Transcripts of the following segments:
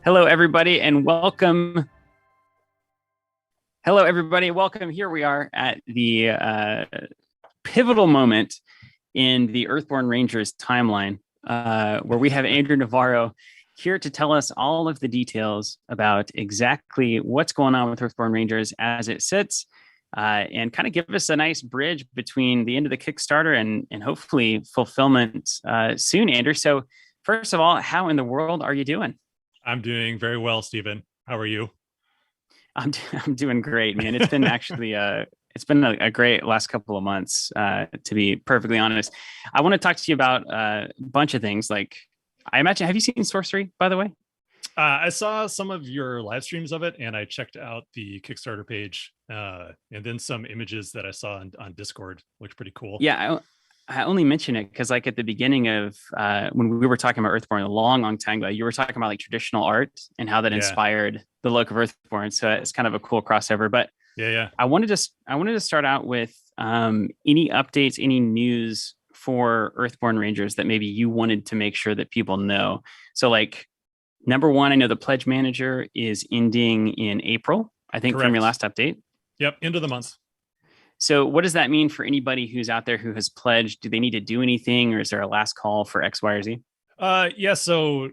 Hello, everybody, and welcome. Hello, everybody. Welcome. Here we are at the pivotal moment in the Earthborne Rangers timeline, where we have Andrew Navaro here to tell us all of the details about exactly what's going on with Earthborne Rangers as it sits, and kind of give us a nice bridge between the end of the Kickstarter and hopefully fulfillment soon, Andrew. So, first of all, how in the world are you doing? I'm doing very well, Stephen. How are you? I'm doing great, man. It's been actually it's been a great last couple of months, to be perfectly honest. I want to talk to you about a bunch of things. Like, I imagine, have you seen Sorcery, by the way? I saw some of your live streams of it, and I checked out the Kickstarter page, and then some images that I saw on Discord. Looked pretty cool. Yeah, I only mention it because, like, at the beginning of when we were talking about Earthborn a long time ago, you were talking about like traditional art and how that Yeah, inspired the look of Earthborn. So it's kind of a cool crossover. But yeah. I wanted to start out with any updates, any news for Earthborne Rangers that maybe you wanted to make sure that people know. So, like, number one, I know the pledge manager is ending in April, I think, from your Correct. last update. Yep, end of the month. So, what does that mean for anybody who's out there who has pledged? Do they need to do anything, or is there a last call for X, Y, or Z? Yeah. So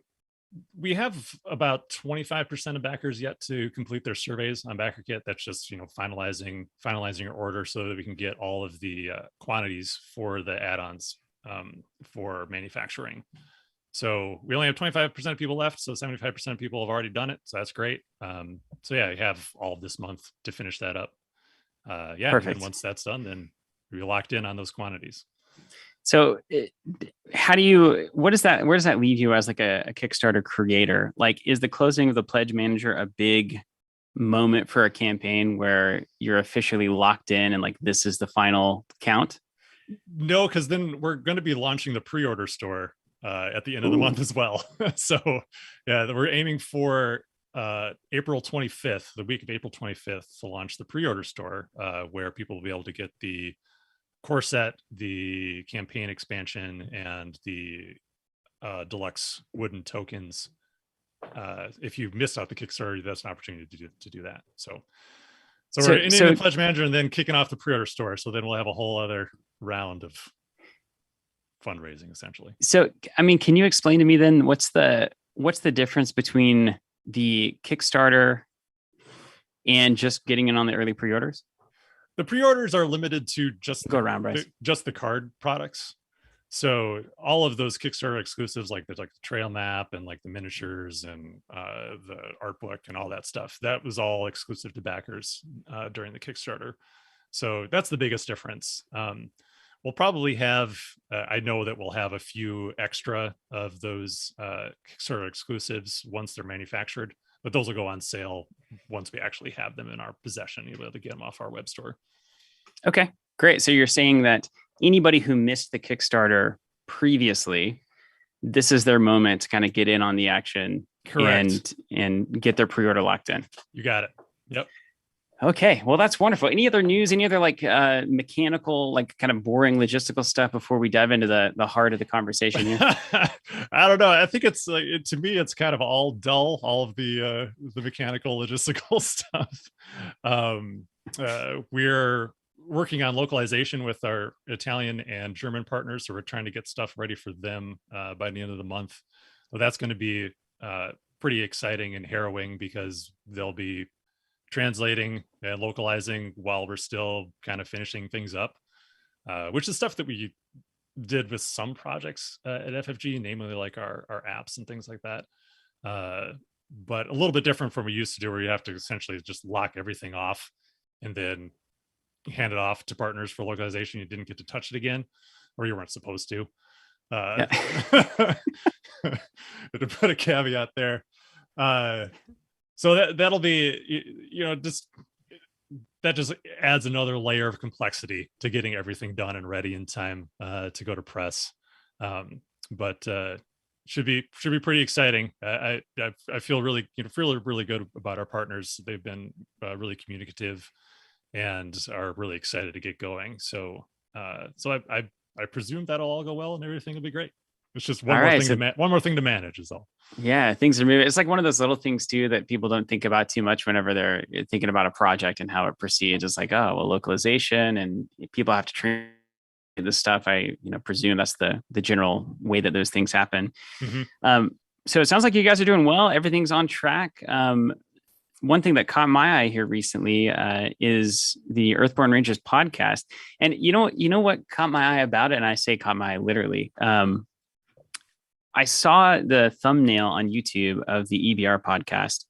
we have about 25% of backers yet to complete their surveys on BackerKit. That's just finalizing your order so that we can get all of the quantities for the add-ons for manufacturing. So we only have 25% of people left. So 75% of people have already done it. So that's great. So yeah, we have all of this month to finish that up. Yeah, and then Perfect. once that's done, then we're locked in on those quantities. So, how do you? What does that? Where does that leave you as like a Kickstarter creator? Like, is the closing of the pledge manager a big moment for a campaign where you're officially locked in and like this is the final count? No, because then we're going to be launching the pre-order store at the end of the month Ooh, as well. So yeah, we're aiming for April 25th, the week of April 25th, to launch the pre-order store, where people will be able to get the core set, the campaign expansion, and the deluxe wooden tokens. If you missed out the Kickstarter, that's an opportunity to do that. So we're so ending the so pledge manager and then kicking off the pre-order store. So then we'll have a whole other round of fundraising, essentially. so I mean, can you explain to me then what's the difference between the Kickstarter and just getting in on the early pre-orders? The pre-orders are limited to Go around, Bryce. just the card products. So all of those Kickstarter exclusives, like there's like the trail map and like the miniatures and the art book and all that stuff, that was all exclusive to backers during the Kickstarter. So that's the biggest difference. We'll probably have, I know that we'll have a few extra of those Kickstarter exclusives once they're manufactured, but those will go on sale once we actually have them in our possession. You'll be able to get them off our web store. Okay, great. So you're saying that anybody who missed the Kickstarter previously, this is their moment to kind of get in on the action Correct. and get their pre-order locked in. You got it. Yep. Okay, well that's wonderful. Any other news? Any other like mechanical, like kind of boring logistical stuff before we dive into the heart of the conversation here? I don't know. I think it's like to me, it's kind of all dull, all of the mechanical logistical stuff. We're working on localization with our Italian and German partners, so we're trying to get stuff ready for them by the end of the month. So that's going to be pretty exciting and harrowing because they'll be translating and localizing while we're still kind of finishing things up, which is stuff that we did with some projects at FFG, namely like our apps and things like that. But a little bit different from what we used to do, where you have to essentially just lock everything off and then hand it off to partners for localization. You didn't get to touch it again, or you weren't supposed to. Yeah. To put a caveat there. So that'll be, just that just adds another layer of complexity to getting everything done and ready in time to go to press. But should be pretty exciting. I feel really really good about our partners. They've been really communicative and are really excited to get going. So I presume that'll all go well and everything will be great. It's just All right. So one more thing to manage is all. yeah, things are moving. It's like one of those little things too that people don't think about too much whenever they're thinking about a project and how it proceeds. It's like, oh, well, localization and people have to train this stuff. I, presume that's the general way that those things happen. Mm-hmm. So it sounds like you guys are doing well. Everything's on track. One thing that caught my eye here recently is the Earthborne Rangers podcast. And you know what caught my eye about it, and I say caught my eye literally. I saw the thumbnail on YouTube of the EBR podcast,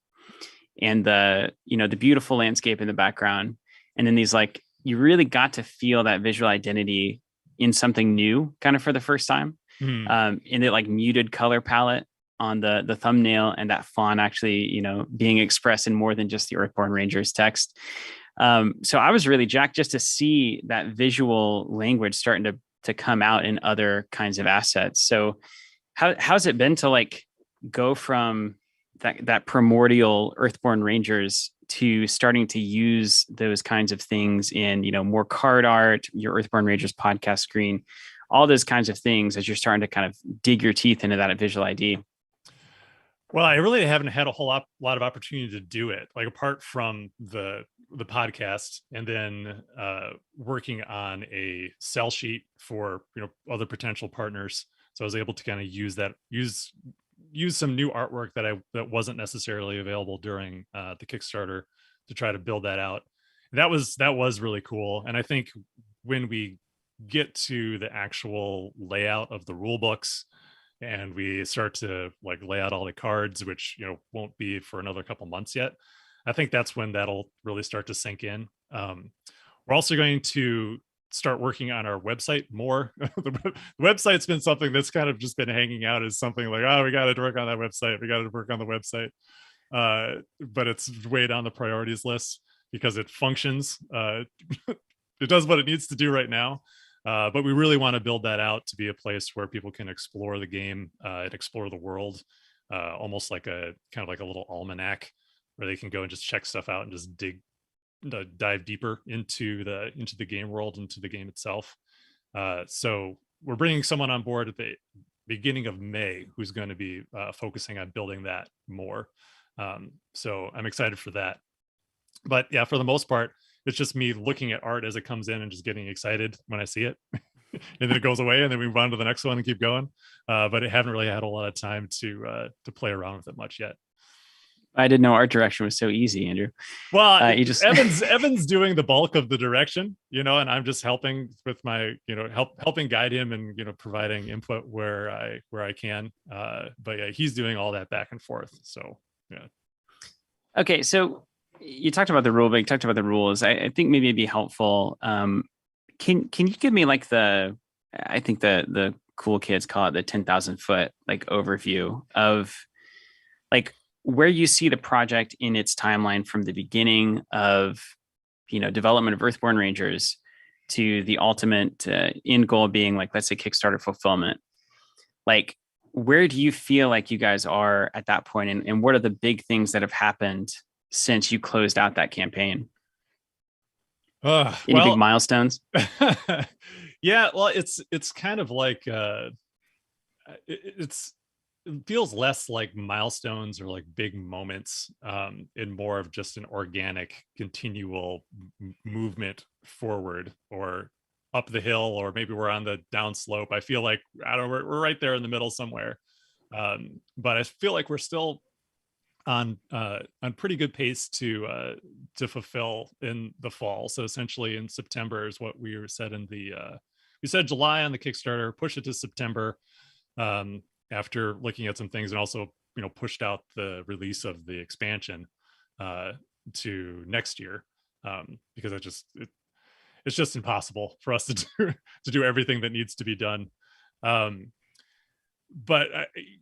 and the beautiful landscape in the background, and then these like you really got to feel that visual identity in something new, kind of for the first time. Mm-hmm. In the like muted color palette on the thumbnail, and that font actually being expressed in more than just the Earthborne Rangers text. So I was really jacked just to see that visual language starting to come out in other kinds of assets. So how's it been to like go from that primordial Earthborne Rangers to starting to use those kinds of things in more card art, your Earthborne Rangers podcast screen, all those kinds of things as you're starting to kind of dig your teeth into that visual ID? Well, I really haven't had a whole lot of opportunity to do it, like apart from the podcast, and then working on a sell sheet for other potential partners. So I was able to kind of use some new artwork that wasn't necessarily available during the Kickstarter to try to build that out. That was really cool. And I think when we get to the actual layout of the rule books and we start to like lay out all the cards, which won't be for another couple months yet, I think that's when that'll really start to sink in. We're also going to start working on our website more. The website's been something that's kind of just been hanging out as something like, oh, we got to work on that website. We got to work on the website. But it's way down the priorities list because it functions. It does what it needs to do right now. But we really want to build that out to be a place where people can explore the game and explore the world, almost like a kind of like a little almanac where they can go and just check stuff out and just dive deeper into the game world, into the game itself. So we're bringing someone on board at the beginning of May who's going to be focusing on building that more. So I'm excited for that. But yeah, for the most part, it's just me looking at art as it comes in and just getting excited when I see it. And then it goes away and then we move on to the next one and keep going. But I haven't really had a lot of time to play around with it much yet. I didn't know art direction was so easy, Andrew. Well, Evan's doing the bulk of the direction, and I'm just helping with my, helping guide him and, providing input where I can. But yeah, he's doing all that back and forth. So yeah. Okay, so you talked about the rule, but you talked about the rules. I think maybe it'd be helpful. Can you give me like I think the cool kids call it the 10,000 foot like overview of like where you see the project in its timeline from the beginning of development of Earthborne Rangers to the ultimate end goal being like, let's say, Kickstarter fulfillment. Like, where do you feel like you guys are at that point, and what are the big things that have happened since you closed out that campaign? Any big milestones? Yeah, well, it's kind of like it feels less like milestones or like big moments, and more of just an organic, continual movement forward or up the hill, or maybe we're on the down slope. I feel like we're right there in the middle somewhere, but I feel like we're still on pretty good pace to fulfill in the fall. So essentially, in September is what we said in the we said July on the Kickstarter, push it to September. After looking at some things, and also pushed out the release of the expansion to next year, because it's just impossible for us to do everything that needs to be done. But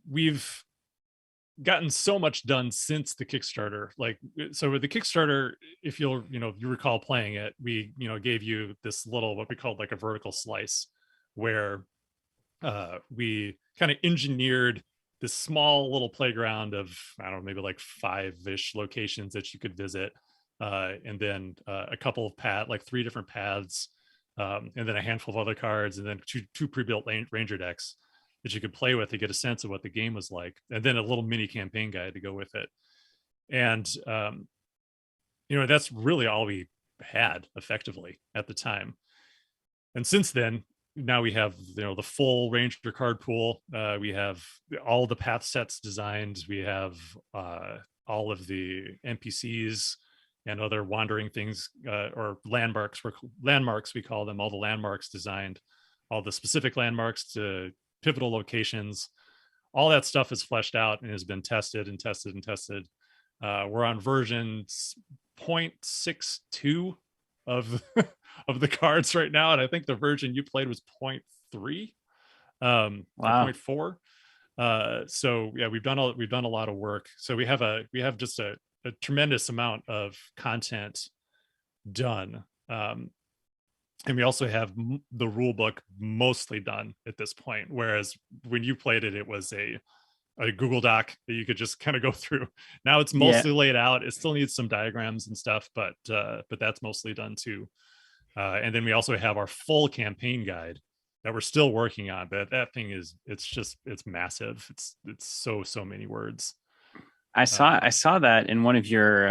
we've gotten so much done since the Kickstarter. Like, so with the Kickstarter, if you recall playing it, we gave you this little, what we called like a vertical slice, where we kind of engineered this small little playground of, I don't know, maybe like 5-ish locations that you could visit, and then a couple of like 3 different paths, and then a handful of other cards, and then two pre-built ranger decks. that you could play with to get a sense of what the game was like, and then a little mini campaign guide to go with it. And that's really all we had effectively at the time. And since then, now we have the full Ranger card pool. We have all the path sets designed. We have all of the NPCs and other wandering things, or landmarks. Landmarks, we call them. All the landmarks designed, all the specific landmarks to pivotal locations. All that stuff is fleshed out and has been tested and tested and tested. We're on version 0.62 of of the cards right now, and I think the version you played was 0.3 or Wow. 0.4. So yeah, we've done a lot of work. So we have just a tremendous amount of content done, and we also have the rule book mostly done at this point, whereas when you played it, it was a Google Doc that you could just kind of go through. Now it's Yeah. mostly laid out. It still needs some diagrams and stuff, but that's mostly done too. And then we also have our full campaign guide that we're still working on. But that thing it's massive. It's so many words. I saw that in one of your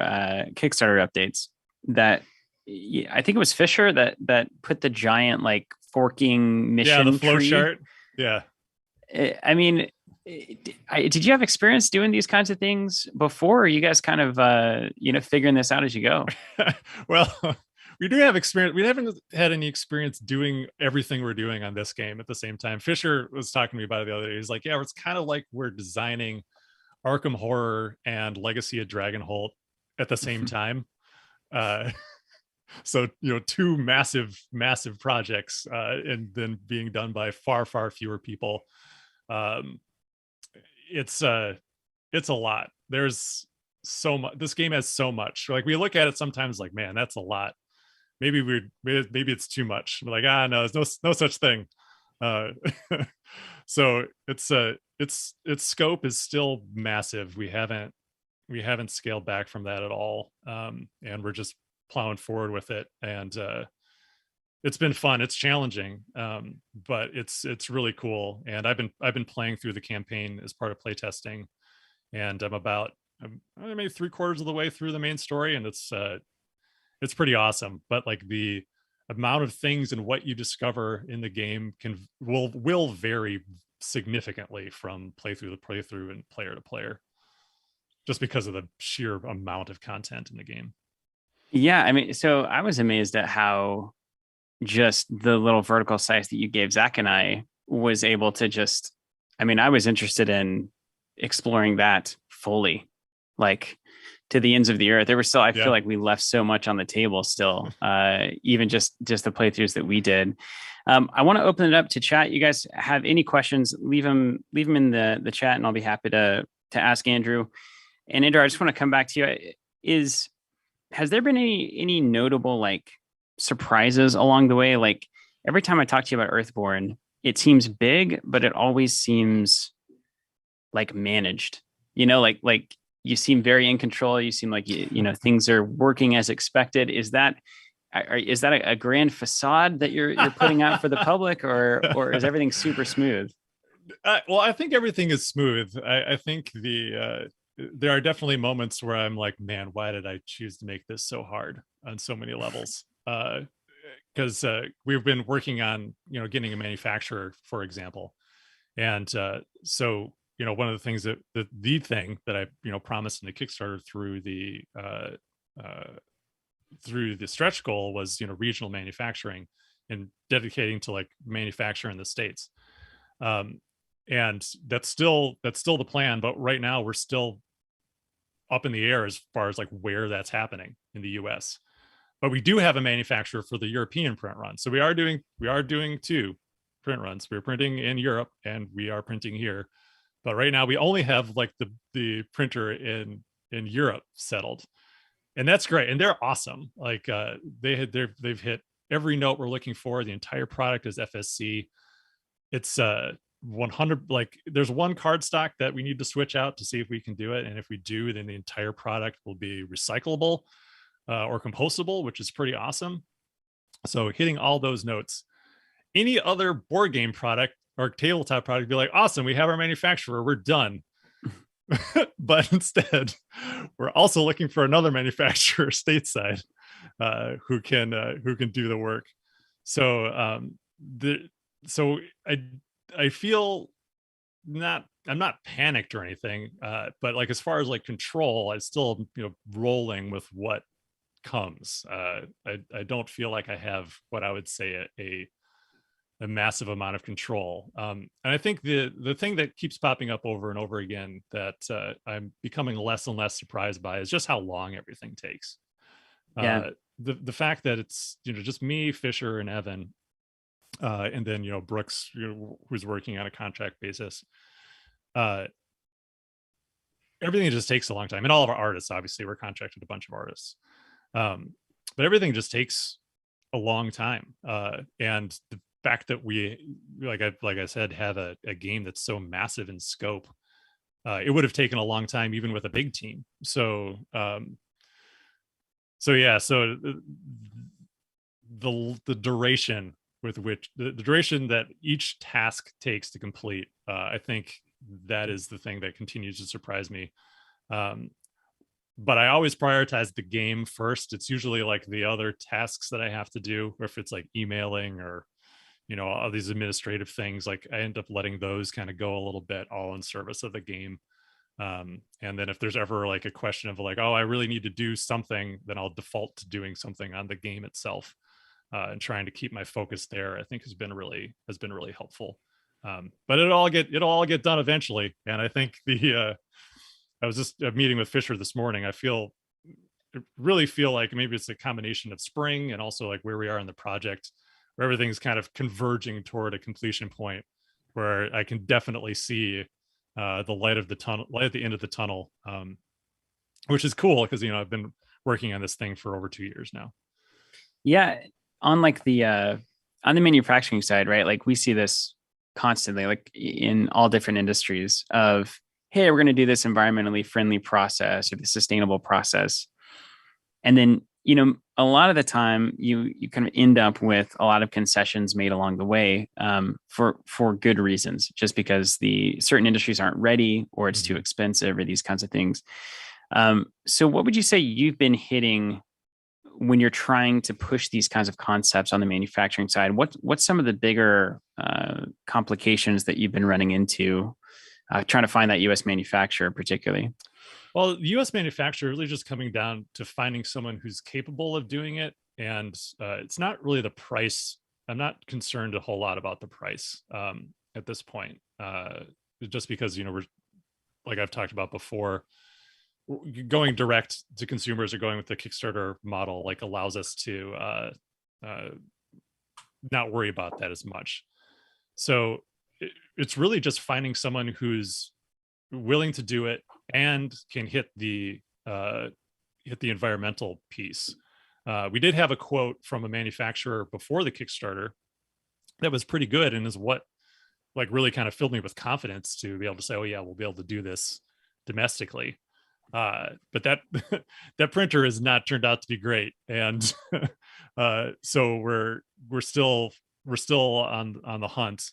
Kickstarter updates that I think it was Fisher that put the giant like forking mission the flow tree. chart. Yeah. I mean, did you have experience doing these kinds of things before? Or are you guys kind of figuring this out as you go? Well, we do have experience. We haven't had any experience doing everything we're doing on this game at the same time. Fisher was talking to me about it the other day. He's like, yeah, it's kind of like we're designing Arkham Horror and Legacy of Dragonholt at the same time. So two massive projects, and then being done by far fewer people. It's a lot. There's so much. This game has so much. Like, we look at it sometimes like, man, that's a lot. Maybe it's too much. We're like, no, there's no such thing. So its scope is still massive. We haven't scaled back from that at all, and we're just plowing forward with it. And it's been fun. It's challenging, but it's really cool. And I've been playing through the campaign as part of playtesting, and I'm maybe 3/4 of the way through the main story, and it's pretty awesome. But like, the amount of things and what you discover in the game will vary significantly from playthrough to playthrough and player to player, just because of the sheer amount of content in the game. Yeah, I mean, so I was amazed at how just the little vertical slice that you gave Zach and I was able to just, I mean, I was interested in exploring that fully, like to the ends of the earth. There was still, I feel like we left so much on the table still, even just the playthroughs that we did. I want to open it up to chat. You guys have any questions, leave them in the chat, and I'll be happy to ask Andrew. And Andrew, I just want to come back to you. Has there been any notable like surprises along the way? Like, every time I talk to you about Earthborne, it seems big, but it always seems like managed. Like you seem very in control. You seem like things are working as expected. Is that a grand facade that you're putting out for the public, or is everything super smooth? Well, I think everything is smooth. I think there are definitely moments where I'm like, man, why did I choose to make this so hard on so many levels? Because we've been working on getting a manufacturer, for example, and so one of the things that the thing that I promised in the Kickstarter through the stretch goal was regional manufacturing and dedicating to like manufacture in the States. And that's still the plan, but right now we're still up in the air as far as like where that's happening in the US. But we do have a manufacturer for the European print run. So we are doing 2 print runs. We're printing in Europe and we are printing here. But right now we only have like the printer in Europe settled. And that's great. And they're awesome. Like they've hit every note we're looking for. The entire product is FSC. It's 100, like there's one card stock that we need to switch out to see if we can do it. And if we do, then the entire product will be recyclable or compostable, which is pretty awesome. So hitting all those notes. Any other board game product our tabletop product, be like, awesome, we have our manufacturer, we're done. But instead, we're also looking for another manufacturer stateside who can do the work. So so I feel I'm not panicked or anything, but like as far as like control, I still rolling with what comes. I don't feel like I have what I would say a massive amount of control. And I think the thing that keeps popping up over and over again that I'm becoming less and less surprised by is just how long everything takes. Yeah. The fact that it's just me, Fisher, and Evan, and then Brooks, who's working on a contract basis. Everything just takes a long time, and all of our artists, obviously, we're contracted a bunch of artists, but everything just takes a long time. And the fact that we, like I said, have a game that's so massive in scope, it would have taken a long time even with a big team. So yeah, so the duration with which the duration that each task takes to complete, I think that is the thing that continues to surprise me. But I always prioritize the game first. It's usually like the other tasks that I have to do, or if it's like emailing or all these administrative things, like I end up letting those kind of go a little bit, all in service of the game. And then if there's ever like a question of like, oh, I really need to do something, then I'll default to doing something on the game itself. And trying to keep my focus there, I think has been really helpful. But it'll all get done eventually. And I think I was just meeting with Fisher this morning. I really feel like maybe it's a combination of spring and also like where we are in the project, where everything's kind of converging toward a completion point where I can definitely see the light at the end of the tunnel, which is cool because I've been working on this thing for over 2 years now. Yeah, on like the on the manufacturing side, right? Like we see this constantly, like in all different industries of, hey, we're going to do this environmentally friendly process or the sustainable process. And then, a lot of the time you kind of end up with a lot of concessions made along the way, for good reasons, just because the certain industries aren't ready or it's too expensive or these kinds of things. So what would you say you've been hitting when you're trying to push these kinds of concepts on the manufacturing side? What's some of the bigger complications that you've been running into trying to find that U.S. manufacturer particularly? Well, the U.S. manufacturer really just coming down to finding someone who's capable of doing it. And it's not really the price. I'm not concerned a whole lot about the price at this point, just because, we're, like I've talked about before, going direct to consumers or going with the Kickstarter model, like allows us to not worry about that as much. So it's really just finding someone who's willing to do it and can hit the environmental piece. We did have a quote from a manufacturer before the Kickstarter that was pretty good, and is what like really kind of filled me with confidence to be able to say, oh yeah, we'll be able to do this domestically. But that that printer has not turned out to be great, and so we're still on the hunt.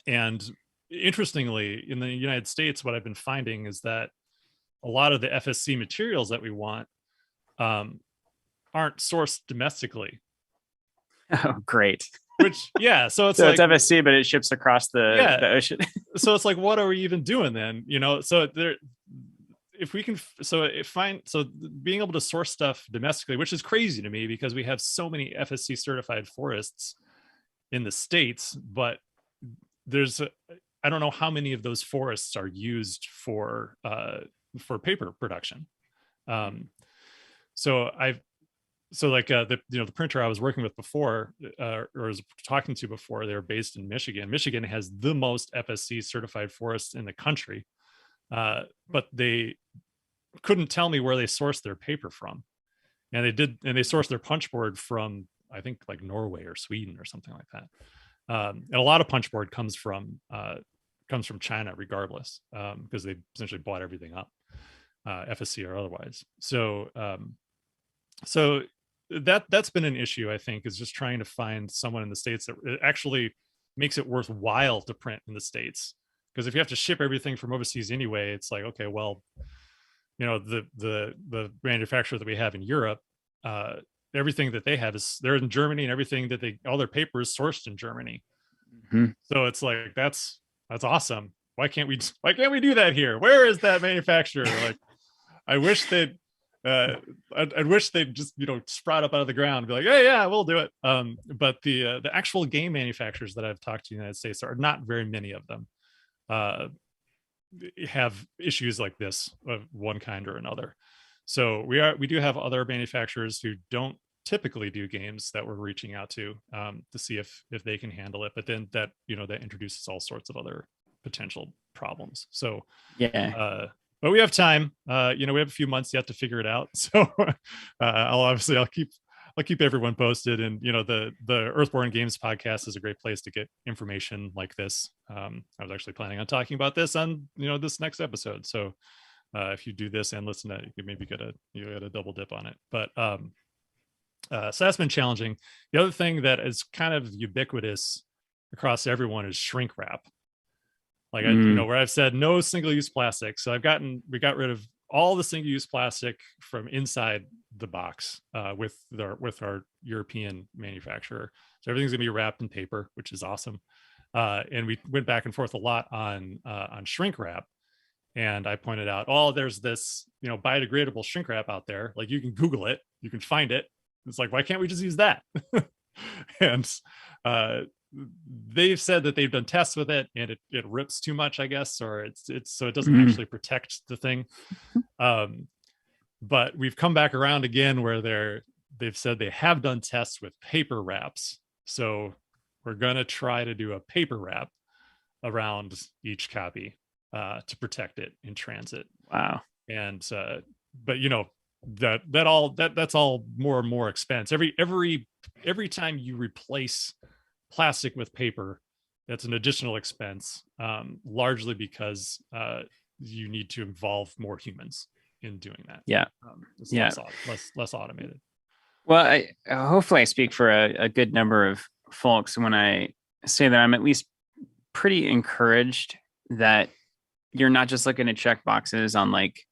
And interestingly, in the United States, what I've been finding is that a lot of the FSC materials that we want aren't sourced domestically. Oh, great. Which, yeah, so it's so like it's FSC, but it ships across the ocean. So it's like, what are we even doing then? So there, if we can, so being able to source stuff domestically, which is crazy to me because we have so many FSC certified forests in the States, but I don't know how many of those forests are used for paper production. So the printer I was working with before, or was talking to before, they were based in Michigan. Michigan has the most FSC certified forests in the country, but they couldn't tell me where they sourced their paper from, and they sourced their punch board from, I think, like Norway or Sweden or something like that. And a lot of punch board comes from China, regardless, because they essentially bought everything up, FSC or otherwise. So that's been an issue, I think, is just trying to find someone in the States that actually makes it worthwhile to print in the States. Because if you have to ship everything from overseas anyway, it's like, okay, well, the manufacturer that we have in Europe, everything that they have is they're in Germany, and everything that all their paper is sourced in Germany. Mhm. So it's like, that's awesome. Why can't we do that here? Where is that manufacturer? Like, I wish they'd I wish they'd just sprout up out of the ground and be like, hey, yeah, we'll do it. But the actual game manufacturers that I've talked to in the United States, are not very many of them have issues like this of one kind or another. So we do have other manufacturers who don't typically do games that we're reaching out to see if they can handle it. But then that that introduces all sorts of other potential problems. So Yeah. but we have time. We have a few months yet to figure it out. So I'll keep everyone posted. And the Earthborne Games podcast is a great place to get information like this. I was actually planning on talking about this on this next episode. So if you do this and listen to it, you could maybe get a double dip on it. But so that's been challenging. The other thing that is kind of ubiquitous across everyone is shrink wrap. Like where I've said no single-use plastic. So we got rid of all the single-use plastic from inside the box with our European manufacturer. So everything's gonna be wrapped in paper, which is awesome. And we went back and forth a lot on shrink wrap. And I pointed out, oh, there's this biodegradable shrink wrap out there. Like, you can Google it, you can find it. It's like, why can't we just use that? And they've said that they've done tests with it, and it rips too much, I guess, or it's so it doesn't actually protect the thing. But we've come back around again where they've said they have done tests with paper wraps. So we're gonna try to do a paper wrap around each copy to protect it in transit. Wow. And but that's all more and more expense. Every time you replace plastic with paper, that's an additional expense, largely because you need to involve more humans in doing that. Yeah. It's less automated. Well, hopefully I speak for a good number of folks when I say that I'm at least pretty encouraged that you're not just looking to check boxes on like,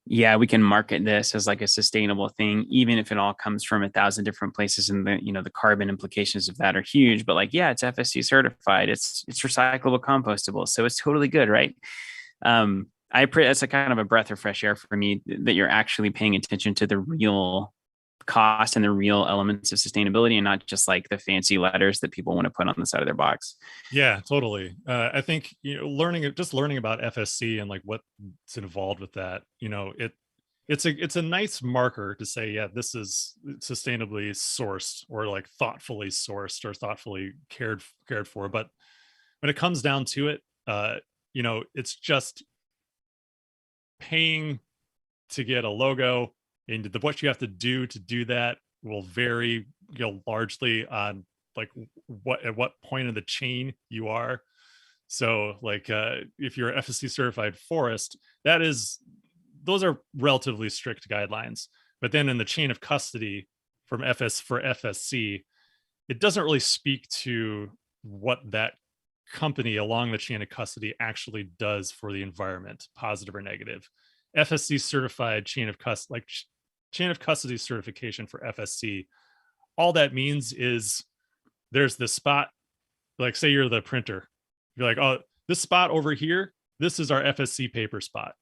yeah, we can market this as like a sustainable thing, even if it all comes from 1,000 different places, and the carbon implications of that are huge. But like, yeah, it's FSC certified, it's recyclable, compostable, so it's totally good, right? That's a kind of a breath of fresh air for me that you're actually paying attention to the real cost and the real elements of sustainability, and not just like the fancy letters that people want to put on the side of their box. Yeah, totally. I think learning about FSC and like what's involved with that, it's a nice marker to say, yeah, this is sustainably sourced, or like thoughtfully sourced, or thoughtfully cared for. But when it comes down to it, it's just paying to get a logo, and what you have to do that will vary largely on like at what point in the chain you are. So like if you're FSC certified forest, those are relatively strict guidelines. But then in the chain of custody for FSC, it doesn't really speak to what that company along the chain of custody actually does for the environment, positive or negative. FSC certified chain of custody certification for FSC, all that means is there's this spot, like say you're the printer, you're like, oh, this spot over here, this is our FSC paper spot,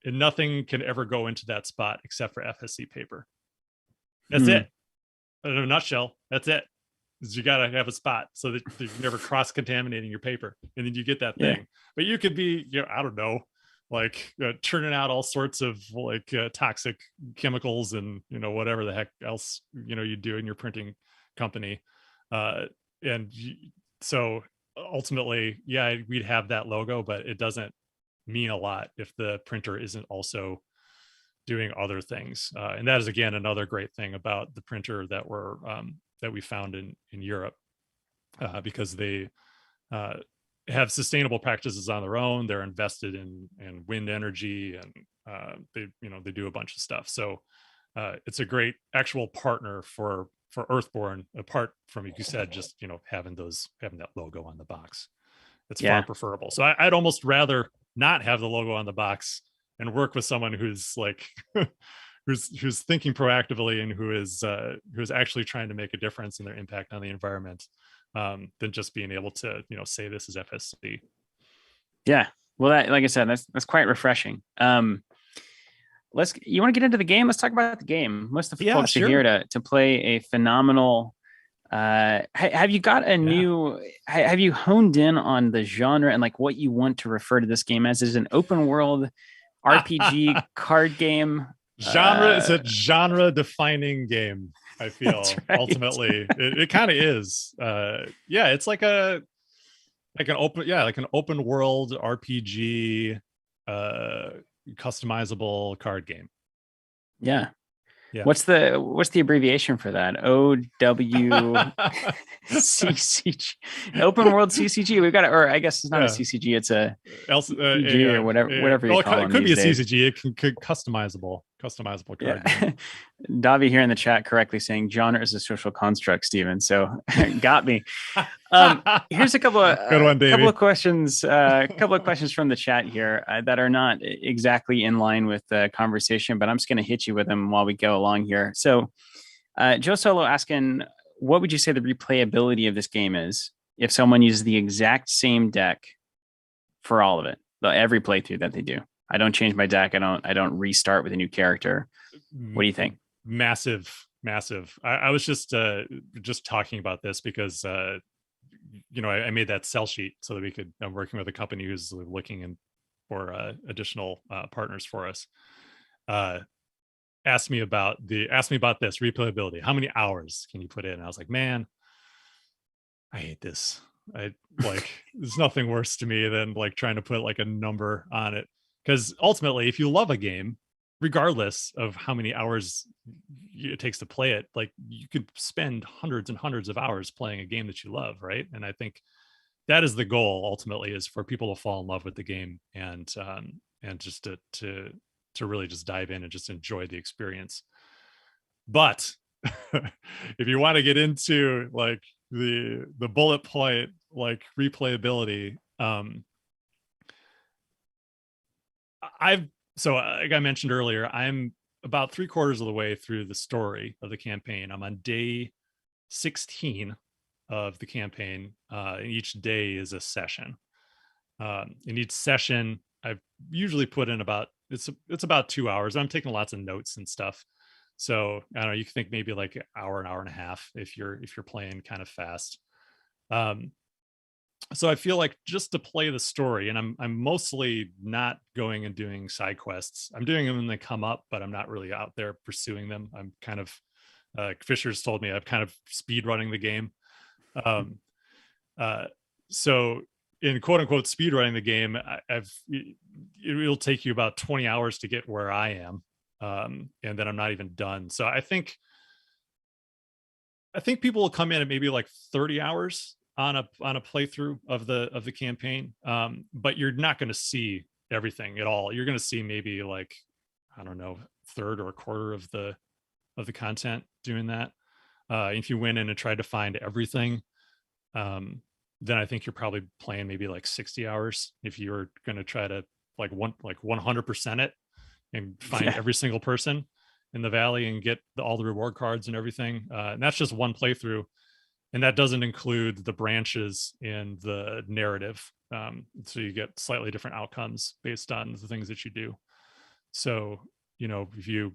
and nothing can ever go into that spot except for FSC paper. That's it. In a nutshell, that's it. You got to have a spot so that you're never cross-contaminating your paper, and then you get that thing. But you could be, I don't know, like churning out all sorts of like toxic chemicals and whatever the heck else you do in your printing company, so ultimately, yeah, we'd have that logo, but it doesn't mean a lot if the printer isn't also doing other things. And that is again another great thing about the printer that we found in Europe, because they have sustainable practices on their own. They're invested in wind energy, and they do a bunch of stuff. So it's a great actual partner for for Earthborne, apart from, like you said, just, you know, having that logo on the box. It's far preferable. So I'd almost rather not have the logo on the box and work with someone who's like who's thinking proactively and who's actually trying to make a difference in their impact on the environment, than just being able to, you know, say this is FSC. Yeah. Well, that, like I said, that's quite refreshing. You want to get into the game? Let's talk about the game. Most of the folks are here to play a phenomenal. Have you got a new? Have you honed in on the genre and like what you want to refer to this game as? Is it an open world RPG card game? Genre. It's a genre defining game. I feel right. Ultimately it kind of is. Yeah, it's like an open world RPG, customizable card game. Yeah. What's the abbreviation for that? OWCCG. Open World CCG. We've got it, or I guess it's not a CCG, it's a CG or whatever you call it. It could be a CCG. It can customizable card game. Davi here in the chat correctly saying genre is a social construct, Steven. So got me. Here's a couple of questions from the chat here that are not exactly in line with the conversation, but I'm just going to hit you with them while we go along here. So Joe Solo asking, what would you say the replayability of this game is if someone uses the exact same deck for all of it, every playthrough that they do? I don't change my deck. I don't restart with a new character. What do you think? Massive. I was just talking about this because you know, I made that sell sheet so that I'm working with a company who's looking for additional partners for us. Asked me about this replayability. How many hours can you put in? And I was like, man, I hate this. There's nothing worse to me than like trying to put like a number on it. Because ultimately, if you love a game, regardless of how many hours it takes to play it, like you could spend hundreds and hundreds of hours playing a game that you love, right? And I think that is the goal ultimately, is for people to fall in love with the game and just to really just dive in and just enjoy the experience. But if you want to get into like the bullet point, like replayability, like I mentioned earlier, I'm about 3/4 of the way through the story of the campaign. I'm on day 16 of the campaign, and each day is a session. In each session, I've usually put in it's about 2 hours. I'm taking lots of notes and stuff. So I don't know, you can think maybe like an hour and a half if you're playing kind of fast. So I feel like just to play the story, and I'm mostly not going and doing side quests. I'm doing them when they come up, but I'm not really out there pursuing them. I'm kind of Fisher's told me I'm kind of speed running the game. So in quote unquote speed running the game, it'll take you about 20 hours to get where I am, and then I'm not even done. So I think people will come in at maybe like 30 hours on a playthrough of the campaign, but you're not going to see everything at all. You're going to see maybe like, I don't know, third or a quarter of the content doing that. If you went in and tried to find everything, then I think you're probably playing maybe like 60 hours if you're going to try to like 100% it and find every single person in the valley and get all the reward cards and everything. And that's just one playthrough. And that doesn't include the branches in the narrative. So you get slightly different outcomes based on the things that you do. So, you know, we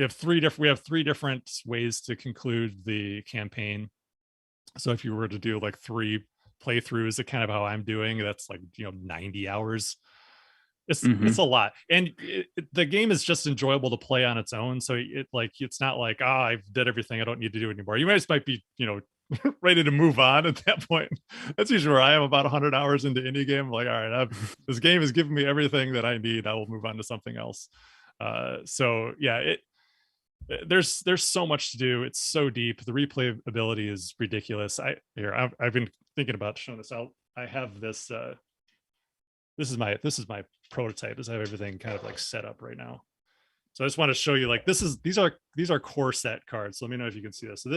have three different ways to conclude the campaign. So if you were to do like 3 playthroughs, that kind of how I'm doing, that's like, you know, 90 hours. It's a lot. And the game is just enjoyable to play on its own. So it's not like, I've did everything, I don't need to do it anymore. You might be, you know, ready to move on at that point. That's usually where I am about 100 hours into indie game. I'm like, all right, this game has given me everything that I need. I will move on to something else. So yeah, there's so much to do. It's so deep. The replayability is ridiculous. I've been thinking about showing this out. I have this. This is my prototype. I have everything kind of like set up right now. So I just want to show you, like, these are core set cards. So let me know if you can see this. So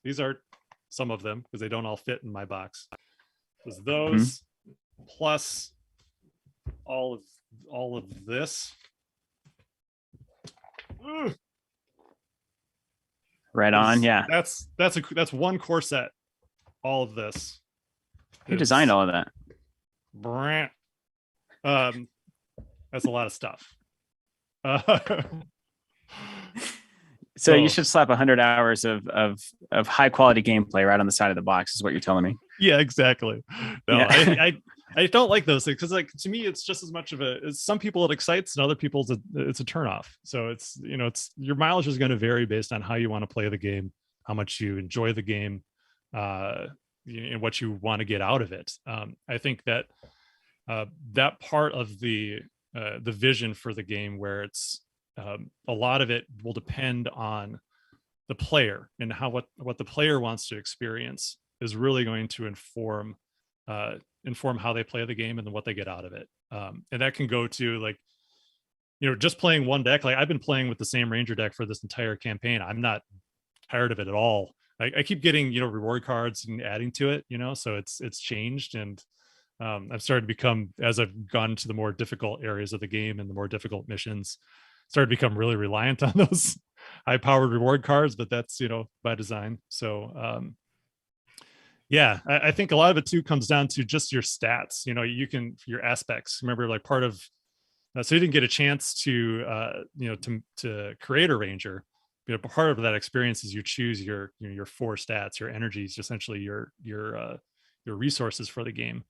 these are some of them, because they don't all fit in my box. There's those plus all of this. Ugh. Right on. Yeah. That's one core set. All of this. Who designed all of that? Brant. That's a lot of stuff. So you should slap 100 hours of high quality gameplay right on the side of the box, is what you're telling me. Yeah, exactly. No, Yeah. I don't like those things, because, like, to me, it's just as much of some people it excites, and other people it's a turnoff. So it's your mileage is going to vary based on how you want to play the game, how much you enjoy the game, and what you want to get out of it. I think that that part of the vision for the game, where it's a lot of it will depend on the player and what the player wants to experience, is really going to inform how they play the game and what they get out of it. And that can go to, like, just playing one deck. Like, I've been playing with the same Ranger deck for this entire campaign. I'm not tired of it at all. I keep getting, reward cards and adding to it, so it's changed. And I've started to become, as I've gone to the more difficult areas of the game and the more difficult missions, started to become really reliant on those high powered reward cards, but that's, by design. So, yeah, I think a lot of it too comes down to just your stats. Your aspects. Remember, like, part of, so you didn't get a chance to, to create a Ranger. Part of that experience is you choose your 4 stats, your energies, essentially your resources for the game.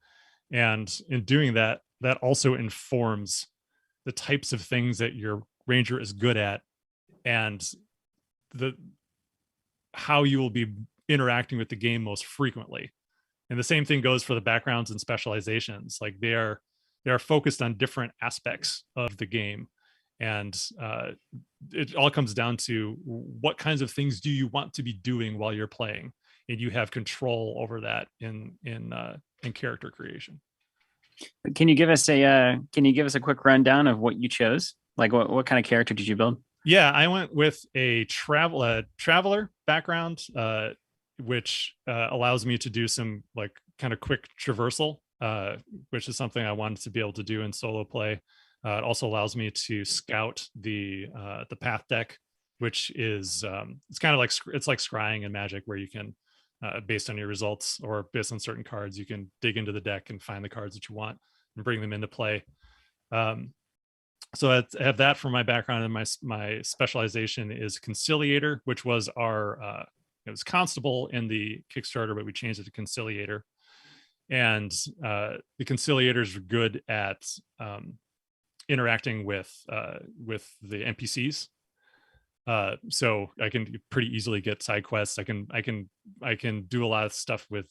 And in doing that, that also informs the types of things that your Ranger is good at, and how you will be interacting with the game most frequently. And the same thing goes for the backgrounds and specializations. Like, they are focused on different aspects of the game. And it all comes down to what kinds of things do you want to be doing while you're playing, and you have control over that in character creation. Can you give us a quick rundown of what you chose? Like, what kind of character did you build? Yeah, I went with a traveler background, which allows me to do some, like, kind of quick traversal, which is something I wanted to be able to do in solo play. It also allows me to scout the path deck, which is it's kind of like scrying in Magic, where you can, based on your results or based on certain cards, you can dig into the deck and find the cards that you want and bring them into play. So I have that for my background, and my specialization is Conciliator, which was it was Constable in the Kickstarter, but we changed it to Conciliator. And the Conciliators are good at interacting with the NPCs. So I can pretty easily get side quests. I can do a lot of stuff with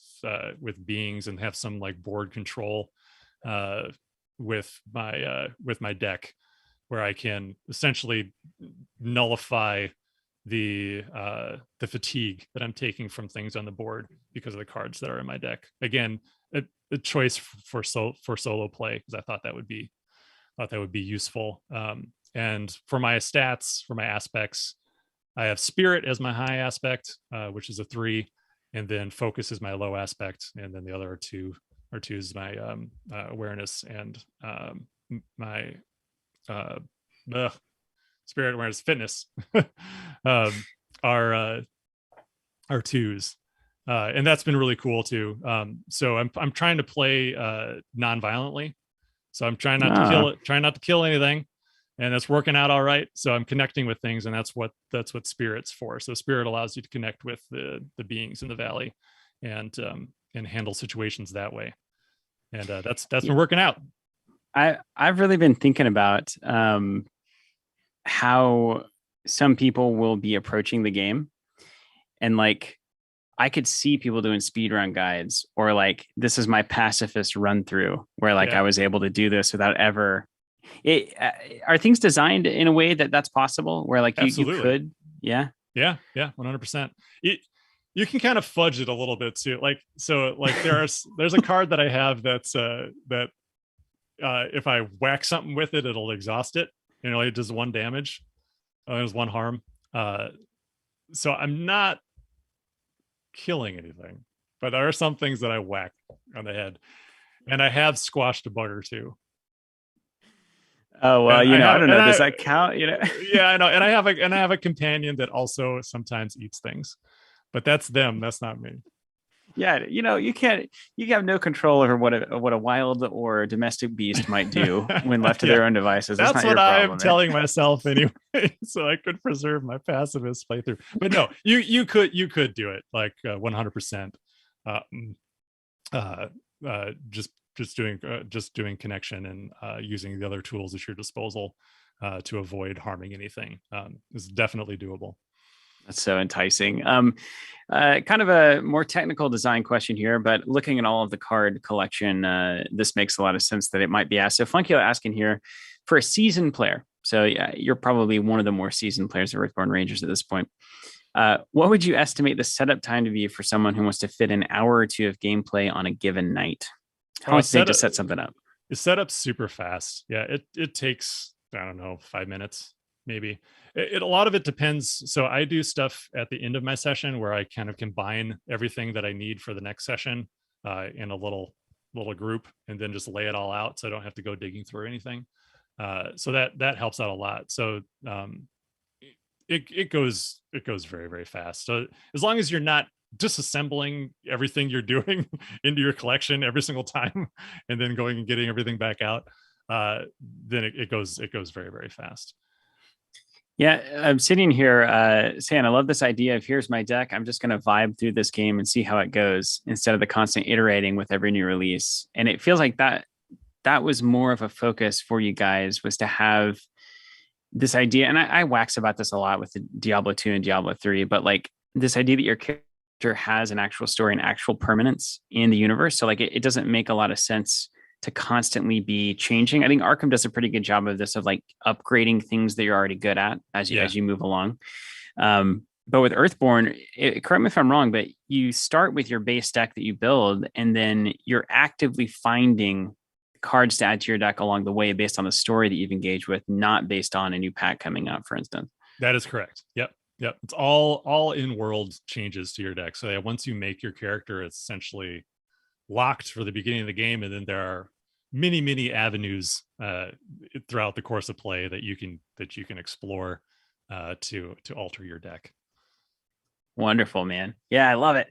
beings, and have some, like, board control with my deck, where I can essentially nullify the fatigue that I'm taking from things on the board because of the cards that are in my deck. Again, a choice for solo play, because I thought that would be useful. And for my stats, for my aspects, I have Spirit as my high aspect, which is a 3, and then Focus is my low aspect, and then the other two is my awareness and my Spirit, Awareness, Fitness are 2s. And that's been really cool too. So I'm trying to play non-violently. So I'm trying not to kill anything, and that's working out all right. So I'm connecting with things, and that's what Spirit's for. So Spirit allows you to connect with the beings in the valley, and handle situations that way. And that's been working out. I've really been thinking about how some people will be approaching the game, and, like, I could see people doing speedrun guides, or, like, this is my pacifist run through, where, like, I was able to do this without ever. Are things designed in a way that that's possible, where, like, you could? Yeah 100%. You can kind of fudge it a little bit too. Like, so, like, there's a card that I have that's that if I whack something with it, it'll exhaust it. It does 1 damage. there's one harm. So I'm not killing anything, but there are some things that I whack on the head, and I have squashed a bug or two. Oh well, And I don't know. Does that count? Yeah, I know. And I have a companion that also sometimes eats things, but that's them. That's not me. Yeah, you have no control over what a wild or domestic beast might do when left to Yeah, their own devices. That's that's not what your I'm problem, man. telling myself anyway, so I could preserve my pacifist playthrough. But no, you could do it like 100%. Uh, uh, just doing connection and using the other tools at your disposal to avoid harming anything is definitely doable. That's so enticing. Kind of a more technical design question here, but looking at all of the card collection, this makes a lot of sense that it might be asked. So Funky asking here for a seasoned player. So yeah, you're probably one of the more seasoned players of Earthborne Rangers at this point. What would you estimate the setup time to be for someone who wants to fit an hour or two of gameplay on a given night? How long does it take to set something up? It's set up super fast. Yeah, it takes, I don't know, 5 minutes maybe. A lot of it depends. So I do stuff at the end of my session where I kind of combine everything that I need for the next session in a little group, and then just lay it all out so I don't have to go digging through anything. So that helps out a lot. So it goes very, very fast. So as long as you're not disassembling everything you're doing into your collection every single time and then going and getting everything back out, then it goes very, very fast. Yeah, I'm sitting here saying I love this idea of here's my deck. I'm just going to vibe through this game and see how it goes instead of the constant iterating with every new release. And it feels like that was more of a focus for you guys, was to have this idea. And I wax about this a lot with the Diablo 2 and Diablo 3, but like this idea that your character has an actual story and actual permanence in the universe. So like it doesn't make a lot of sense to constantly be changing. I think Arkham does a pretty good job of this, of like upgrading things that you're already good at as you move along. But with Earthborne, correct me if I'm wrong, but you start with your base deck that you build, and then you're actively finding cards to add to your deck along the way based on the story that you've engaged with, not based on a new pack coming out, for instance. That is correct. Yep. It's all in world changes to your deck. So yeah, once you make your character, it's essentially locked for the beginning of the game, and then there are many avenues throughout the course of play that you can explore to alter your deck. Wonderful, man. Yeah, I love it.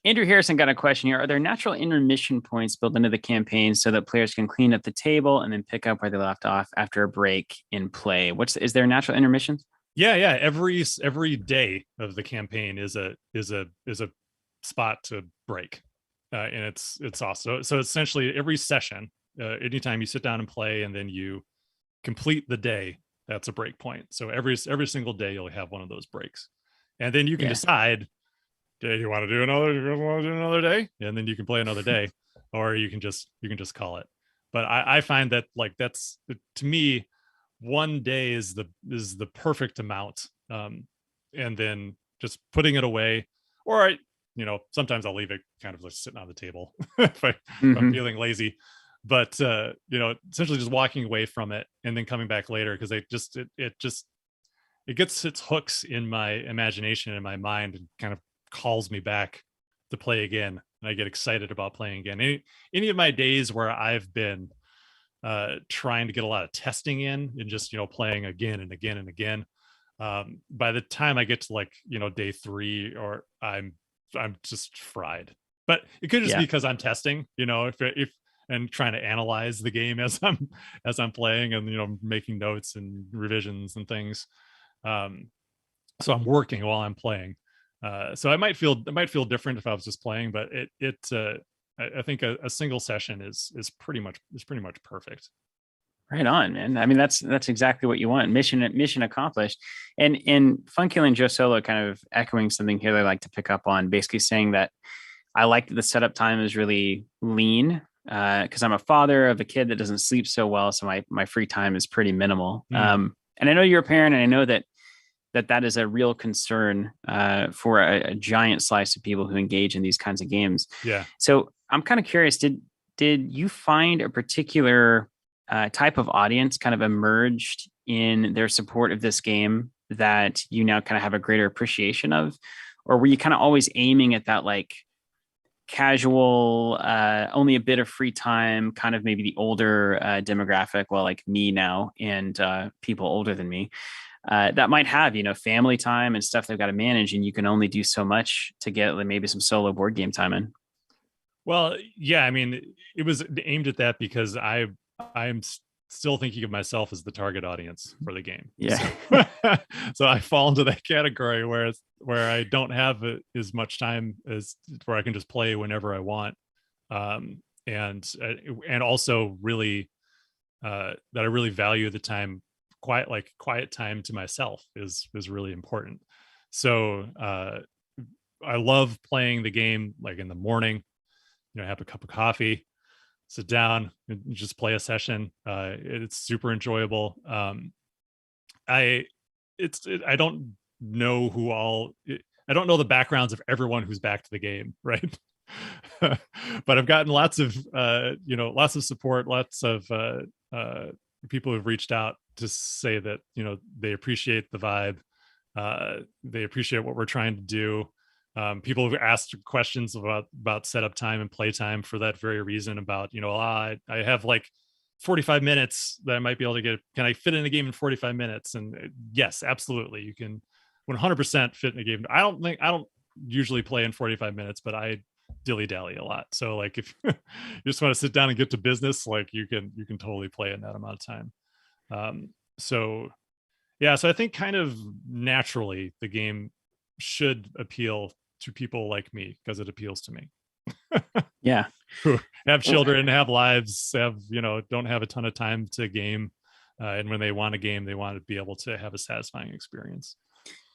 Andrew Harrison got a question here. Are there natural intermission points built into the campaign so that players can clean up the table and then pick up where they left off after a break in play? Is there natural intermissions? Yeah. Every day of the campaign is a spot to break. And it's awesome. So essentially every session, anytime you sit down and play and then you complete the day, that's a break point. So every single day you'll have one of those breaks, and then you can decide, do you want to do another day, and then you can play another day, or you can just call it. But I find that like that's, to me, one day is the perfect amount, and then just putting it away, or sometimes I'll leave it kind of like sitting on the table if I'm feeling lazy, but essentially just walking away from it and then coming back later, because it gets its hooks in my imagination and my mind and kind of calls me back to play again, and I get excited about playing again. Any of my days where I've been trying to get a lot of testing in and just playing again and again and again, by the time I get to like day 3, or I'm just fried. But it could just be because I'm testing, if and trying to analyze the game as I'm playing, and making notes and revisions and things. So I'm working while I'm playing. So it might feel different if I was just playing, but I think a single session is pretty much perfect. Right on, man. I mean, that's exactly what you want. Mission accomplished. And Funky and Joe Solo kind of echoing something here that I like to pick up on, basically saying that I like that the setup time is really lean, because I'm a father of a kid that doesn't sleep so well, so my free time is pretty minimal. And I know you're a parent, and I know that is a real concern for a giant slice of people who engage in these kinds of games. Yeah. So I'm kind of curious, did you find a particular type of audience kind of emerged in their support of this game that you now kind of have a greater appreciation of? Or were you kind of always aiming at that like casual, only a bit of free time, kind of maybe the older demographic, well, like me now and people older than me, that might have, family time and stuff they've got to manage, and you can only do so much to get like, maybe some solo board game time in? Well, yeah, I mean, it was aimed at that because I'm still thinking of myself as the target audience for the game. Yeah. So, so I fall into that category where I don't have as much time as where I can just play whenever I want. And also really that I really value the time, quiet time to myself is really important. So I love playing the game like in the morning, have a cup of coffee, sit down and just play a session. It's super enjoyable. I don't know I don't know the backgrounds of everyone who's backed the game, right? But I've gotten lots of support, lots of people who've reached out to say that they appreciate the vibe, they appreciate what we're trying to do. People have asked questions about setup time and play time for that very reason, about I have like 45 minutes that I might be able to get. Can I fit in a game in 45 minutes? And yes, absolutely, you can 100% fit in a game. I don't usually play in 45 minutes, but I dilly dally a lot. So like if you just want to sit down and get to business, like you can totally play in that amount of time. So yeah, so I think kind of naturally the game should appeal to people like me because it appeals to me. Yeah. Who have children, have lives, don't have a ton of time to game. And when they want a game, they want to be able to have a satisfying experience.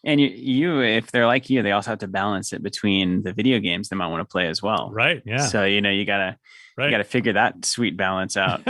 And you, if they're like you, they also have to balance it between the video games they might want to play as well. Right. Yeah. So, you gotta figure that sweet balance out.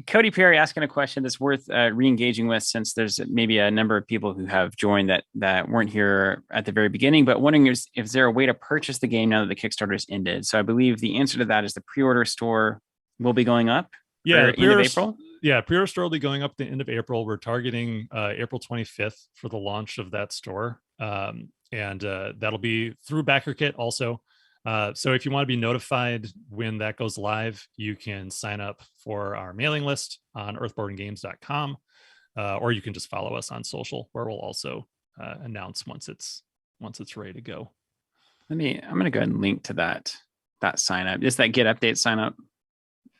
Cody Perry asking a question that's worth re-engaging with, since there's maybe a number of people who have joined that weren't here at the very beginning, but wondering if there a way to purchase the game now that the Kickstarter's ended. So I believe the answer to that is the pre-order store will be going up. Yeah, end of April. Yeah, pre-order store will be going up the end of April. We're targeting April 25th for the launch of that store, and that'll be through BackerKit also. So if you want to be notified when that goes live, you can sign up for our mailing list on earthbornegames.com, or you can just follow us on social, where we'll also announce once it's ready to go. I'm going to go ahead and link to that sign up. Just that get update sign up.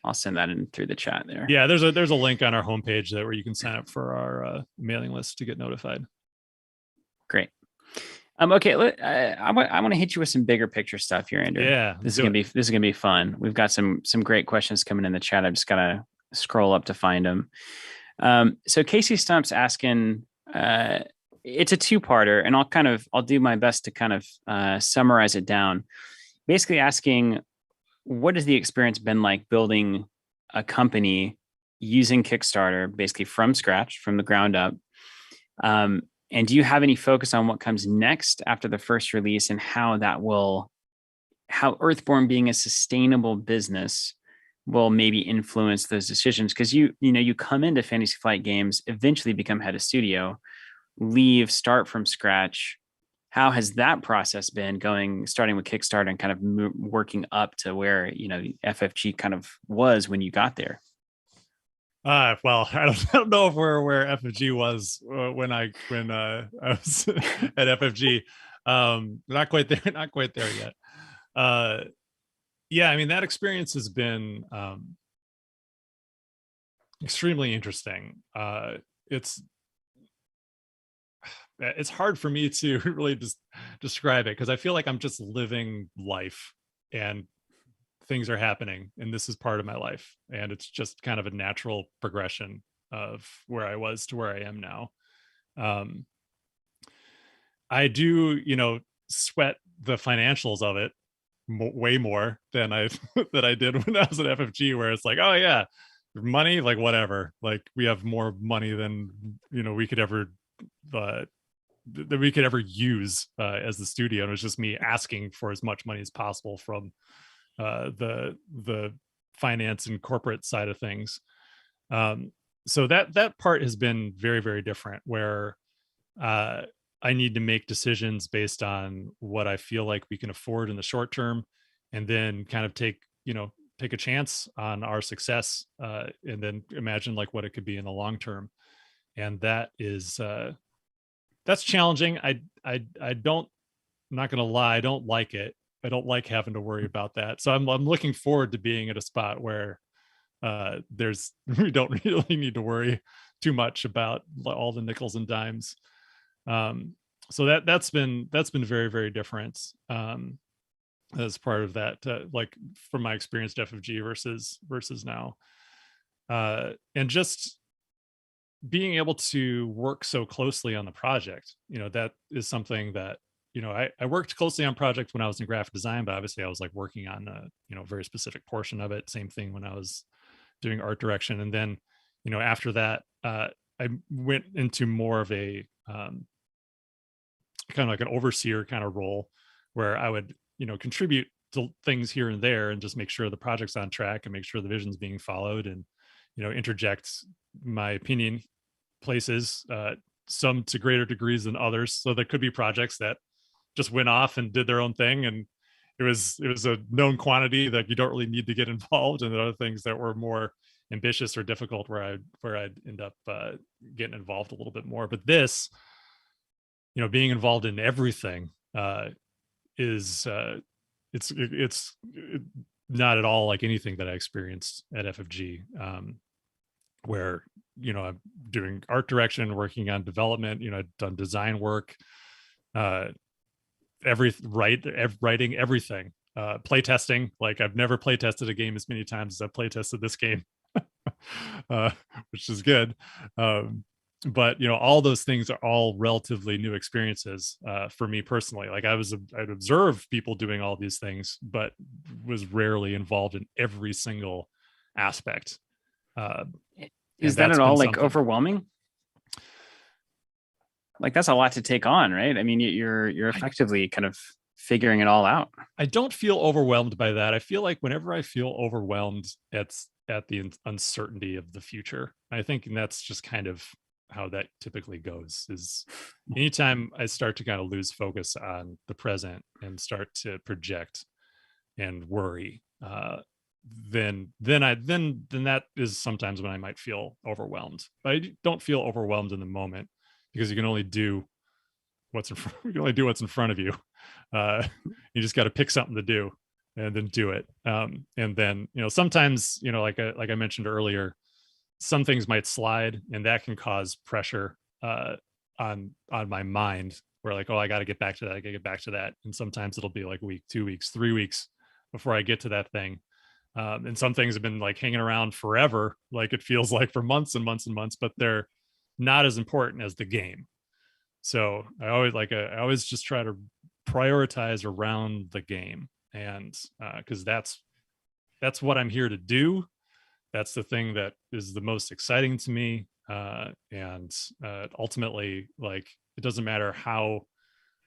I'll send that in through the chat there. Yeah, there's a link on our homepage where you can sign up for our mailing list to get notified. Great. Okay, I want to hit you with some bigger picture stuff here, Andrew. Yeah, this is gonna be fun. We've got some great questions coming in the chat. I just gotta scroll up to find them. So Casey Stump's asking, it's a two-parter, and I'll do my best to kind of summarize it down. Basically asking, what has the experience been like building a company using Kickstarter, basically from scratch, from the ground up? And do you have any focus on what comes next after the first release, and how Earthborne being a sustainable business will maybe influence those decisions? Because you come into Fantasy Flight Games, eventually become head of studio, start from scratch. How has that process been going, starting with Kickstarter and kind of working up to where, FFG kind of was when you got there? Well, I don't know if we're where FFG was when I was at FFG. Not quite there yet. Yeah, I mean, that experience has been extremely interesting. It's hard for me to really just describe it, because I feel like I'm just living life and things are happening, and this is part of my life, and it's just kind of a natural progression of where I was to where I am now. I do, sweat the financials of it way more than I did when I was at FFG, where it's like, oh yeah, money, like whatever, like we have more money than we could ever that we could ever use as the studio. And it was just me asking for as much money as possible from the finance and corporate side of things. so that part has been very, very different, where I need to make decisions based on what I feel like we can afford in the short term, and then kind of take a chance on our success, and then imagine like what it could be in the long term. And that is that's challenging. I don't, I'm not going to lie, I don't like it. I don't like having to worry about that. So I'm looking forward to being at a spot where there's we don't really need to worry too much about all the nickels and dimes. So that's been very, very different, as part of that, like from my experience at FFG versus now, and just being able to work so closely on the project. That is something that, I worked closely on projects when I was in graphic design, but obviously I was like working on a very specific portion of it. Same thing when I was doing art direction. And then, after that, I went into more of a kind of like an overseer kind of role, where I would, contribute to things here and there and just make sure the project's on track and make sure the vision's being followed, and, interject my opinion places, some to greater degrees than others. So there could be projects that just went off and did their own thing, and it was a known quantity that you don't really need to get involved, and other things that were more ambitious or difficult where I'd end up getting involved a little bit more. But this, being involved in everything, is it's not at all like anything that I experienced at FFG, where I'm doing art direction, working on development, I've done design work, writing everything, playtesting. Like, I've never playtested a game as many times as I've playtested this game, which is good. But all those things are all relatively new experiences, for me personally. Like, I'd observe people doing all these things, but was rarely involved in every single aspect. Is that at all like overwhelming? Like, that's a lot to take on, right? I mean, you're effectively kind of figuring it all out. I don't feel overwhelmed by that. I feel like whenever I feel overwhelmed, it's at the uncertainty of the future. I think, and that's just kind of how that typically goes, is anytime I start to kind of lose focus on the present and start to project and worry, then that is sometimes when I might feel overwhelmed. But I don't feel overwhelmed in the moment, because you can only do what's in front, you can only do what's in front of you. You just got to pick something to do and then do it. And then, sometimes, like I mentioned earlier, some things might slide, and that can cause pressure on my mind, where like, oh, I got to get back to that. I got to get back to that. And sometimes it'll be like a week, 2 weeks, 3 weeks before I get to that thing. And some things have been like hanging around forever, like it feels like for months and months and months, but they're not as important as the game. So I always just try to prioritize around the game, and because that's what I'm here to do. That's the thing that is the most exciting to me. And ultimately, like, it doesn't matter how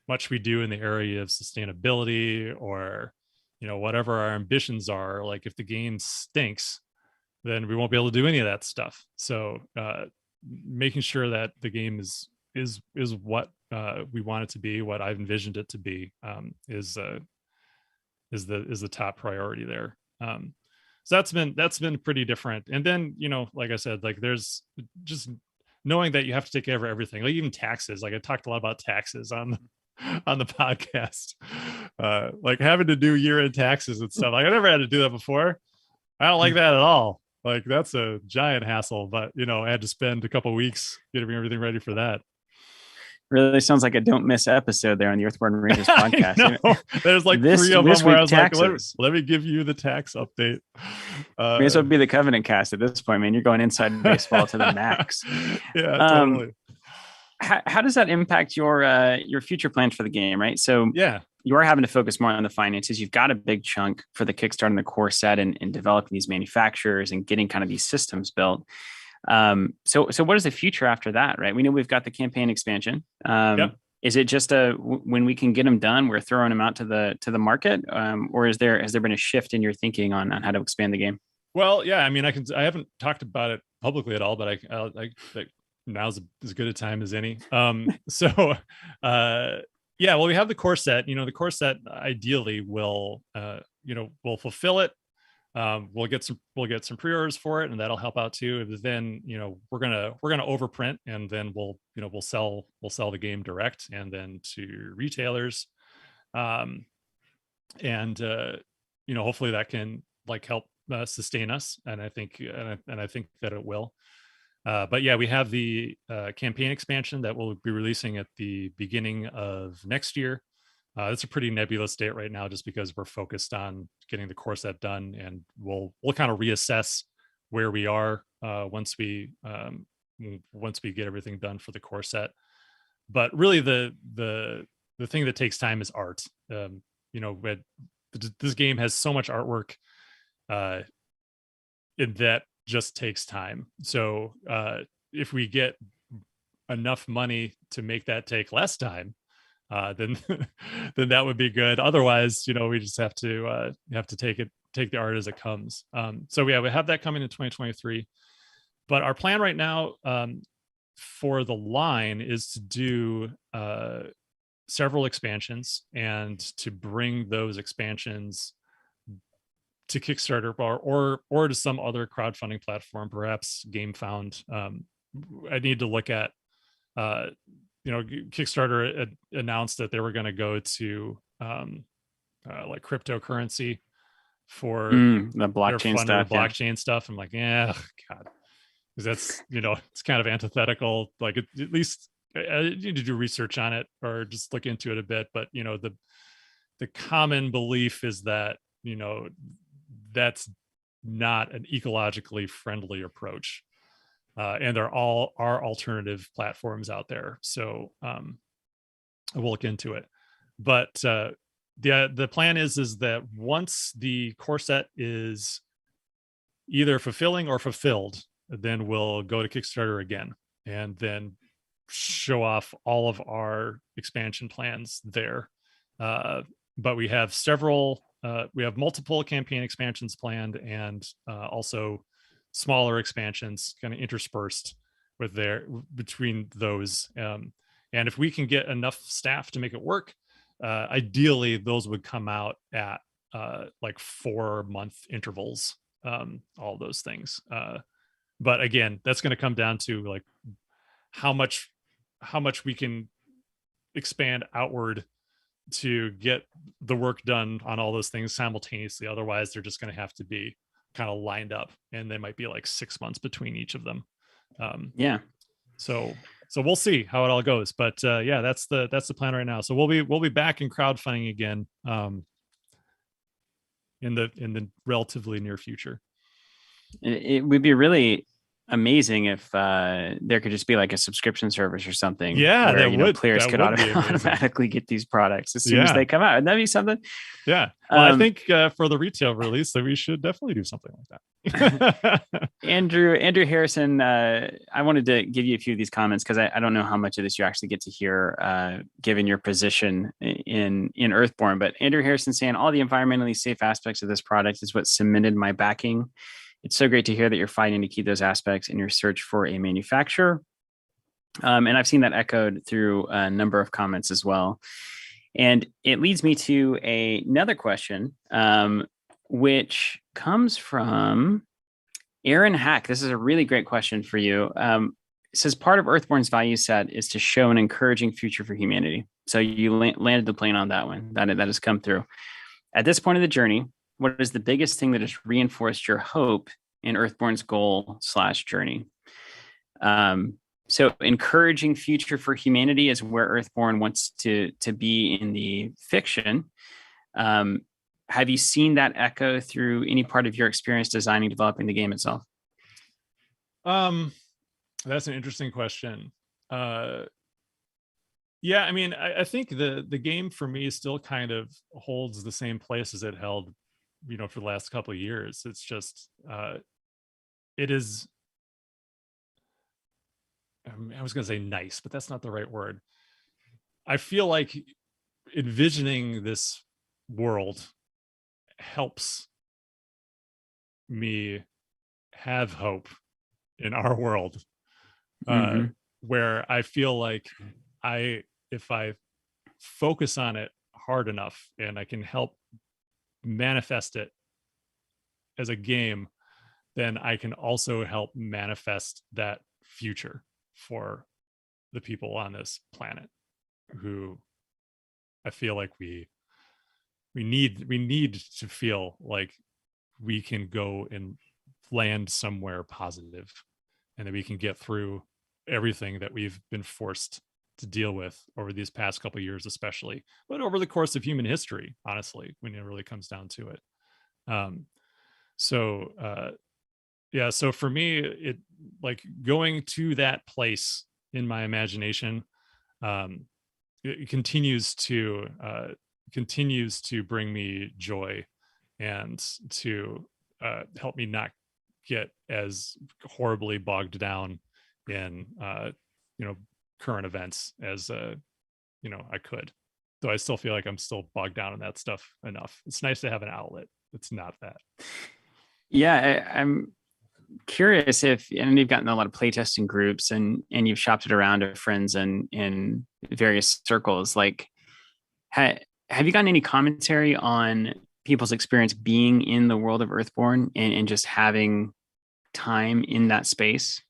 much we do in the area of sustainability or, whatever our ambitions are. Like, if the game stinks, then we won't be able to do any of that stuff. So making sure that the game is what we want it to be, what I've envisioned it to be, is the top priority there. So that's been pretty different. And then, like I said, like, there's just knowing that you have to take care of everything, like even taxes. Like, I talked a lot about taxes on the podcast, like having to do year-end taxes and stuff. Like, I never had to do that before. I don't like that at all. Like, that's a giant hassle, but I had to spend a couple of weeks getting everything ready for that. Really sounds like a don't miss episode there on the Earthborne Rangers podcast. There's like three of them where I was taxes. Like, let me give you the tax update. May as well be the Covenant cast at this point, man. You're going inside baseball to the max. Yeah, totally. How does that impact your future plans for the game, right? So yeah, you are having to focus more on the finances. You've got a big chunk for the Kickstarter and the core set, and developing these manufacturers and getting kind of these systems built. So what is the future after that, right? We know we've got the campaign expansion. Yep. Is it just when we can get them done, we're throwing them out to the market, or has there been a shift in your thinking on how to expand the game? Well, yeah, I mean, I haven't talked about it publicly at all, but like now's as good a time as any. So yeah, well, we have the core set. The core set ideally will will fulfill it. We'll get some pre-orders for it, and that'll help out too. Then we're gonna overprint, and then we'll sell the game direct and then to retailers, and hopefully that can like help sustain us. And I think that it will. But yeah, we have the campaign expansion that we'll be releasing at the beginning of next year. It's a pretty nebulous date right now, just because we're focused on getting the core set done, and we'll kind of reassess where we are once we get everything done for the core set. But really, the thing that takes time is art. This game has so much artwork, that just takes time. So if we get enough money to make that take less time, then then that would be good. Otherwise, we just have to take the art as it comes. So yeah, we have that coming in 2023. But our plan right now for the line is to do several expansions, and to bring those expansions to Kickstarter or to some other crowdfunding platform, perhaps GameFound. I need to look at Kickstarter announced that they were going to go to like cryptocurrency for the blockchain stuff, blockchain stuff. I'm like, yeah, God, because that's it's kind of antithetical. Like at least I need to do research on it or just look into it a bit. But the common belief is that that's not an ecologically friendly approach. And there are alternative platforms out there. So we'll look into it. But the plan is that once the core set is either fulfilling or fulfilled, then we'll go to Kickstarter again, and then show off all of our expansion plans there. But we have multiple campaign expansions planned, and also smaller expansions kind of interspersed between those. And if we can get enough staff to make it work, ideally those would come out at like 4-month intervals, all those things. But again, that's going to come down to like how much we can expand outward to get the work done on all those things simultaneously. Otherwise, they're just going to have to be kind of lined up, and they might be like 6 months between each of them. So we'll see how it all goes. But yeah, that's the plan right now. So we'll be back in crowdfunding again in the relatively near future. It would be really amazing if there could just be like a subscription service or something. Yeah, where players could automatically get these products as soon as they come out. Wouldn't that be something? Yeah. Well, I think for the retail release, that we should definitely do something like that. Andrew Harrison, I wanted to give you a few of these comments because I don't know how much of this you actually get to hear given your position in Earthborne. But Andrew Harrison saying all the environmentally safe aspects of this product is what cemented my backing. It's so great to hear that you're fighting to keep those aspects in your search for a manufacturer. And I've seen that echoed through a number of comments as well. And it leads me to another question, which comes from Aaron Hack. This is a really great question for you. It says part of Earthborne's value set is to show an encouraging future for humanity. So you landed the plane on that one. That has come through. At this point of the journey, what is the biggest thing that has reinforced your hope in Earthborne's goal/journey? So encouraging future for humanity is where Earthborne wants to be in the fiction. Have you seen that echo through any part of your experience designing, developing the game itself? That's an interesting question. Yeah, I mean, I think the game for me still kind of holds the same place as it held for the last couple of years. It's just it is, I was going to say nice, but that's not the right word. I feel like envisioning this world helps me have hope in our world, Mm-hmm. where I feel like if I focus on it hard enough and I can help manifest it as a game, then I can also help manifest that future for the people on this planet who I feel like we need to feel like we can go and land somewhere positive, and that we can get through everything that we've been forced to deal with over these past couple of years, especially, but over the course of human history, honestly, when it really comes down to it. Um, so yeah, so for me, it like going to that place in my imagination, um, it continues to bring me joy, and to help me not get as horribly bogged down in you know current events as I could. Though I still feel like I'm still bogged down in that stuff enough. It's nice to have an outlet. It's not that. Yeah, I'm curious if, and you've gotten a lot of playtesting groups, and you've shopped it around to friends and in various circles. Like, ha, have you gotten any commentary on people's experience being in the world of Earthborne, and just having time in that space?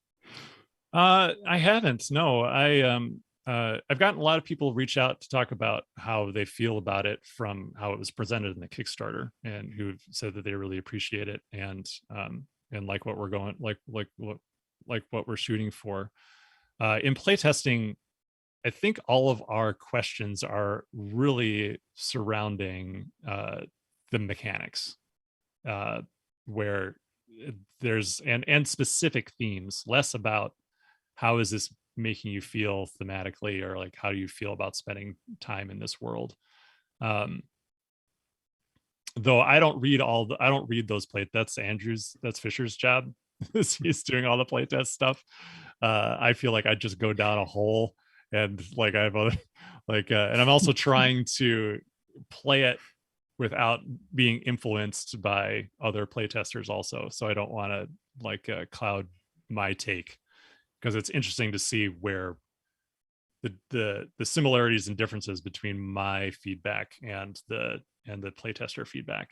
I haven't. No, I've gotten a lot of people reach out to talk about how they feel about it from how it was presented in the Kickstarter, and who've said that they really appreciate it, and like what we're going like what we're shooting for. In playtesting, I think all of our questions are really surrounding the mechanics, uh, where there's and specific themes, less about how is this making you feel thematically, or like how do you feel about spending time in this world. um though I don't read those that's Fisher's job. He's doing all the playtest stuff. I feel like I just go down a hole, and like I have other and I'm also trying to play it without being influenced by other playtesters also, so I don't want to cloud my take, because it's interesting to see where the similarities and differences between my feedback and the playtester feedback.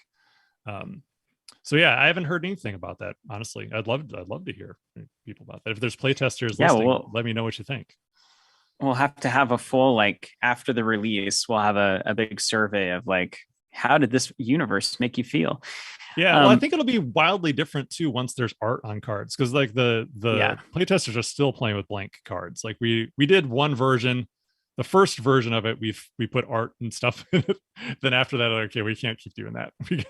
Um, so yeah, I haven't heard anything about that, honestly. I'd love to hear people about that. If there's playtesters Yeah, listening, well, let me know what you think. we'll have to have a full, like, after the release, we'll have a big survey of like, how did this universe make you feel? Yeah, well, I think it'll be wildly different too once there's art on cards, because like the Yeah. playtesters are still playing with blank cards. Like we did one version, the first version of it, we put art and stuff in it. Then after that, okay, we can't keep doing that. We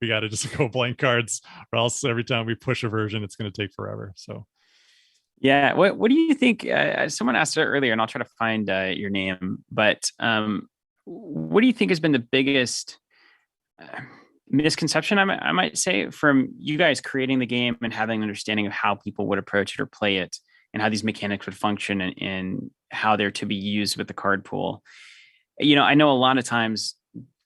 got to just go blank cards, or else every time we push a version, it's going to take forever. So Yeah. What do you think? Someone asked it earlier, and I'll try to find your name. But what do you think has been the biggest misconception, I might say, from you guys creating the game and having an understanding of how people would approach it or play it, and how these mechanics would function, and how they're to be used with the card pool? I know a lot of times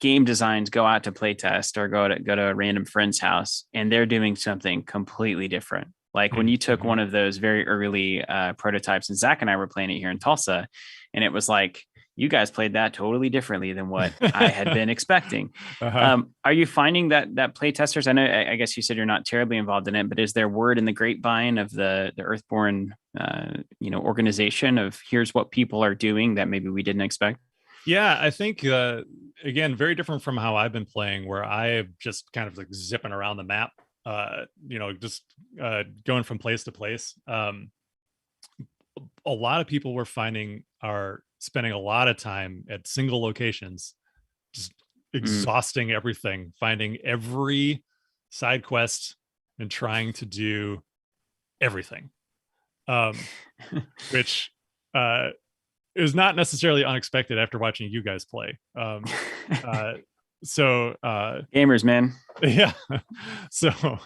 game designs go out to play test or go to a random friend's house, and they're doing something completely different. Like when you took mm-hmm. one of those very early prototypes, and Zach and I were playing it here in Tulsa, and it was like, you guys played that totally differently than what I had been expecting. Uh-huh. Are you finding that play testers? I know, I guess you said you're not terribly involved in it, but is there word in the grapevine of the Earthborne, organization, of here's what people are doing that maybe we didn't expect? Yeah, I think again, very different from how I've been playing, where I just kind of like zipping around the map, just going from place to place. A lot of people we're finding are spending a lot of time at single locations, just Mm. exhausting everything, finding every side quest and trying to do everything. Which is not necessarily unexpected after watching you guys play. Uh, so Gamers, man. yeah, so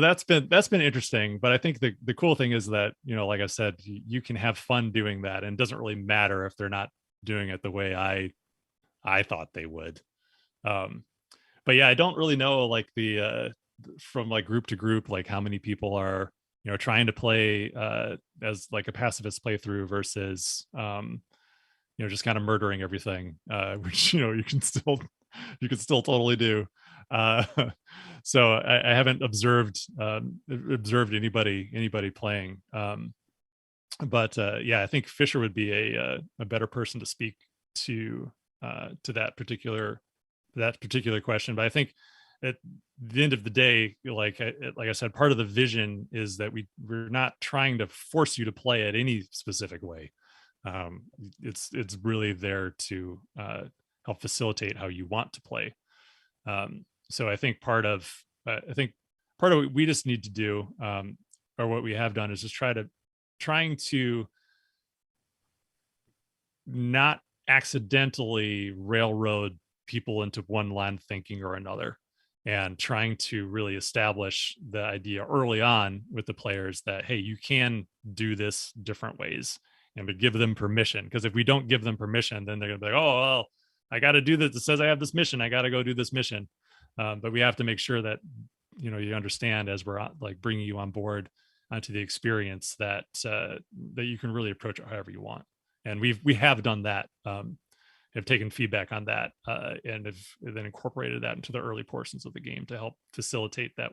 that's been interesting. But I think the cool thing is that, like I said, you can have fun doing that, and it doesn't really matter if they're not doing it the way I thought they would. But yeah, I don't really know like the from like group to group, like how many people are trying to play as like a pacifist playthrough versus just kind of murdering everything, which you can still totally do. uh so I haven't observed anybody playing, but yeah, I think Fisher would be a better person to speak to that particular question. But I think at the end of the day, like I said, part of the vision is that we're not trying to force you to play it any specific way. It's really there to help facilitate how you want to play. So I think part of what we just need to do, or what we have done, is just trying to not accidentally railroad people into one line of thinking or another, and trying to really establish the idea early on with the players that, hey, you can do this different ways, and we give them permission. Because if we don't give them permission, then they're gonna be like, oh, well, I got to do this. It says I have this mission. I got to go do this mission. But we have to make sure that you understand, as we're like bringing you on board onto the experience, that that you can really approach it however you want. And we have done that, have taken feedback on that, and have then incorporated that into the early portions of the game to help facilitate that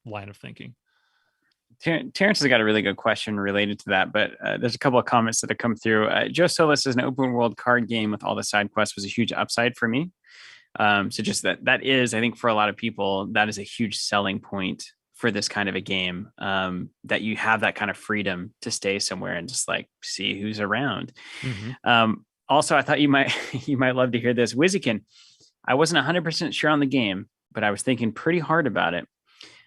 line of thinking. Terrence has got a really good question related to that, but there's a couple of comments that have come through. Joe Solis says an open world card game with all the side quests was a huge upside for me. So just that is, I think for a lot of people, that is a huge selling point for this kind of a game, that you have that kind of freedom to stay somewhere and just like see who's around. Mm-hmm. Also, I thought you might love to hear this. Whizzican, I wasn't 100% sure on the game, but I was thinking pretty hard about it.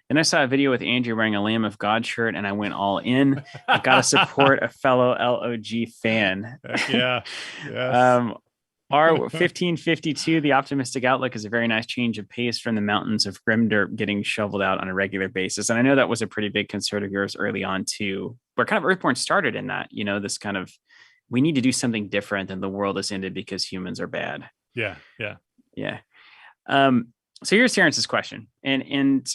Then I saw a video with Andrew wearing a Lamb of God shirt, and I went all in. I got to support a fellow LOG fan. Yeah. Yes. R1552, the optimistic outlook, is a very nice change of pace from the mountains of grim dirt getting shoveled out on a regular basis. And I know that was a pretty big concern of yours early on too, where kind of Earthborne started in that, this kind of, we need to do something different and the world has ended because humans are bad. Yeah. So here's Terrence's question, and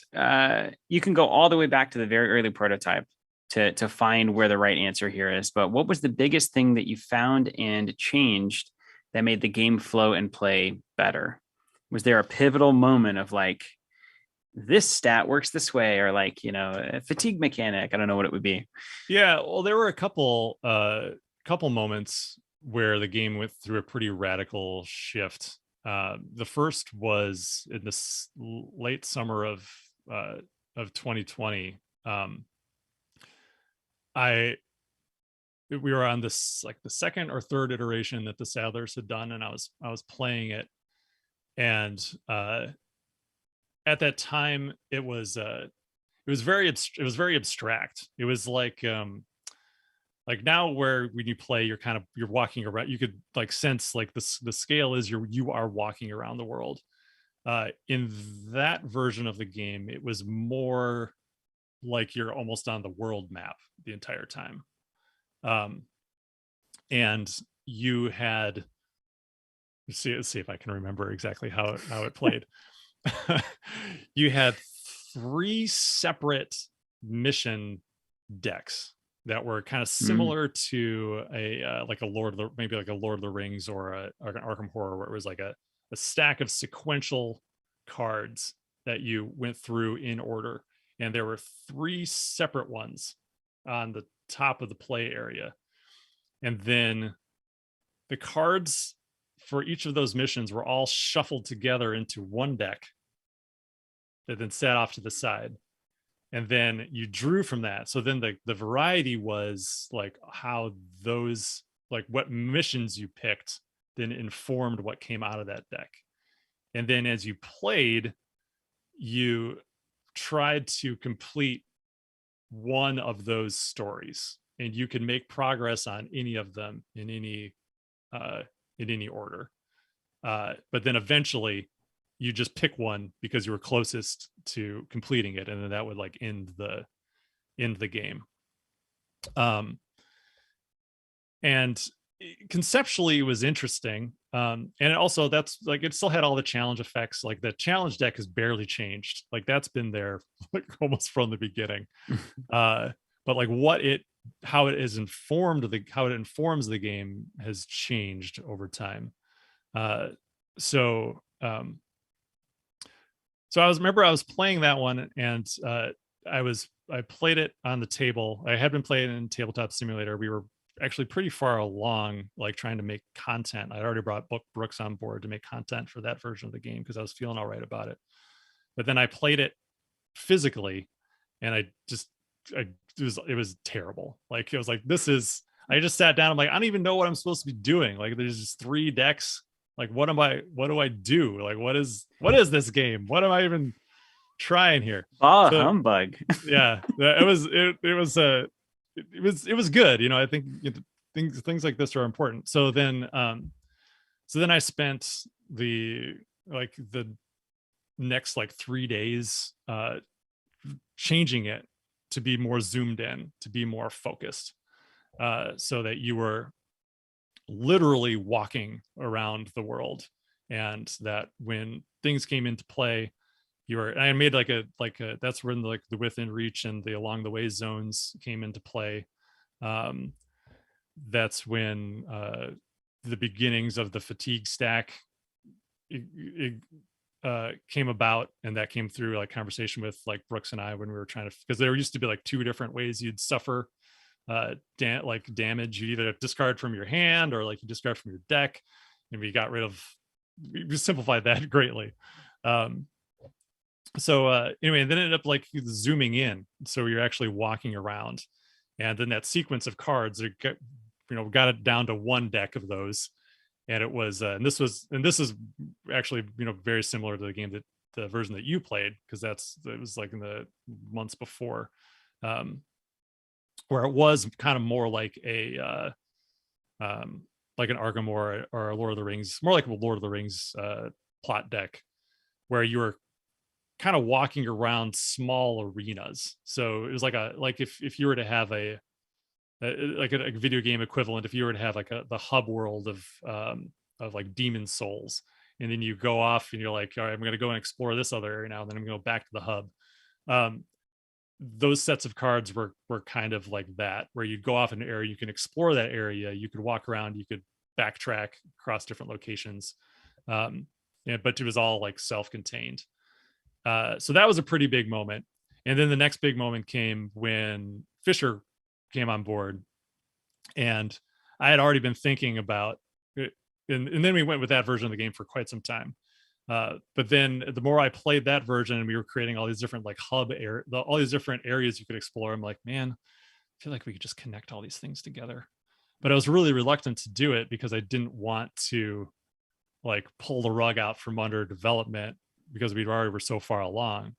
you can go all the way back to the very early prototype to find where the right answer here is. But what was the biggest thing that you found and changed that made the game flow and play better? Was there a pivotal moment of like, this stat works this way, or like, a fatigue mechanic? I don't know what it would be. Yeah, well, there were a couple moments where the game went through a pretty radical shift. The first was in this late summer of 2020. We were on this, like, the second or third iteration that the Sadlers had done, and I was playing it, and at that time it was very abstract. It was like now, where when you play, you're walking around, you could like sense like the scale is you are walking around the world. In that version of the game, it was more like you're almost on the world map the entire time. And you had, let's see if I can remember exactly how it played. You had 3 separate mission decks that were kind of similar to like a Lord of the Rings or an Arkham Horror, where it was like a stack of sequential cards that you went through in order, and there were 3 separate ones on the top of the play area, and then the cards for each of those missions were all shuffled together into one deck that then sat off to the side. And then you drew from that. So then the variety was like how those, like what missions you picked then informed what came out of that deck. And then as you played, you tried to complete one of those stories, and you can make progress on any of them in any order. But then eventually you just pick one because you were closest to completing it, and then that would like end the game. And conceptually it was interesting. And also, that's like, it still had all the challenge effects. Like the challenge deck has barely changed. Like that's been there like almost from the beginning. but like how it informs the game has changed over time. So I was playing that one, and I played it on the table. I had been playing in Tabletop Simulator. We were actually pretty far along, like trying to make content. I'd already brought Brooks on board to make content for that version of the game because I was feeling all right about it. But then I played it physically, and it was terrible. Like, it was like, I just sat down. I'm like, I don't even know what I'm supposed to be doing. Like, there's just 3 decks. Like, what do I do? Like, what is this game? What am I even trying here? Humbug. Yeah, it was good. You know, I think things like this are important. So then I spent the next 3 days changing it to be more zoomed in, to be more focused, so that you were literally walking around the world, and that when things came into play, I made that's when the within reach and the along the way zones came into play. That's when the beginnings of the fatigue stack came about, and that came through conversation with Brooks and I when we were trying to, because there used to be 2 different ways you'd suffer damage. You either discard from your hand or you discard from your deck, and we simplified that greatly. Anyway, and then it ended up zooming in, so you're actually walking around, and then that sequence of cards got it down to 1 deck of those. And it was and this is actually very similar to the version that you played, because it was in the months before, where it was kind of more like an Arkham or a Lord of the Rings, more like a Lord of the Rings plot deck, where you were kind of walking around small arenas. So it was if you were to have a video game equivalent, if you were to have the hub world of Demon Souls, and then you go off and you're all right, I'm going to go and explore this other area now, and then I'm going to go back to the hub. Those sets of cards were kind of like that, where you'd go off in an area, you can explore that area, you could walk around, you could backtrack across different locations, but it was all self-contained. So that was a pretty big moment. And then the next big moment came when Fisher came on board, and I had already been thinking about it, and then we went with that version of the game for quite some time. But then the more I played that version, and we were creating all these different all these different areas you could explore, I'm like, man, I feel like we could just connect all these things together. But I was really reluctant to do it because I didn't want to pull the rug out from under development, because we already were so far along.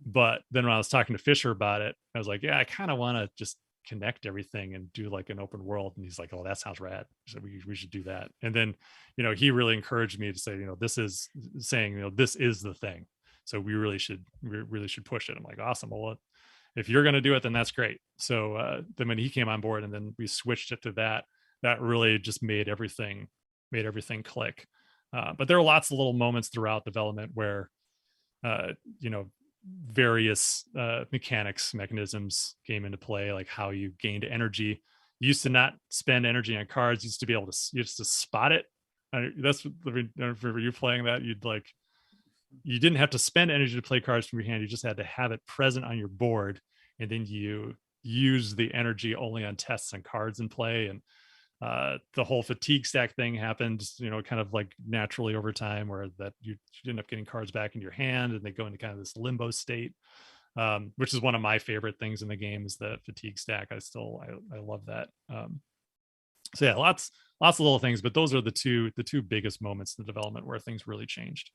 But then when I was talking to Fisher about it, I was like, yeah, I kind of want to just connect everything and do an open world. And he's like, oh, that sounds rad. So we should do that. And then, he really encouraged me to say, this is the thing. So we really should push it. I'm like, awesome. Well, if you're going to do it, then that's great. So then when he came on board and then we switched it to that really just made everything click. But there are lots of little moments throughout development where, various mechanisms came into play, like how you gained energy. You used to not spend energy on cards. You used to be able to just to spot it. That's what for you playing that, you didn't have to spend energy to play cards from your hand. You just had to have it present on your board, and then you use the energy only on tests and cards in play. And the whole fatigue stack thing happened, kind of naturally over time, where that you end up getting cards back in your hand, and they go into kind of this limbo state, which is one of my favorite things in the game, is the fatigue stack. I love that. So yeah, lots of little things, but those are the two biggest moments in the development where things really changed.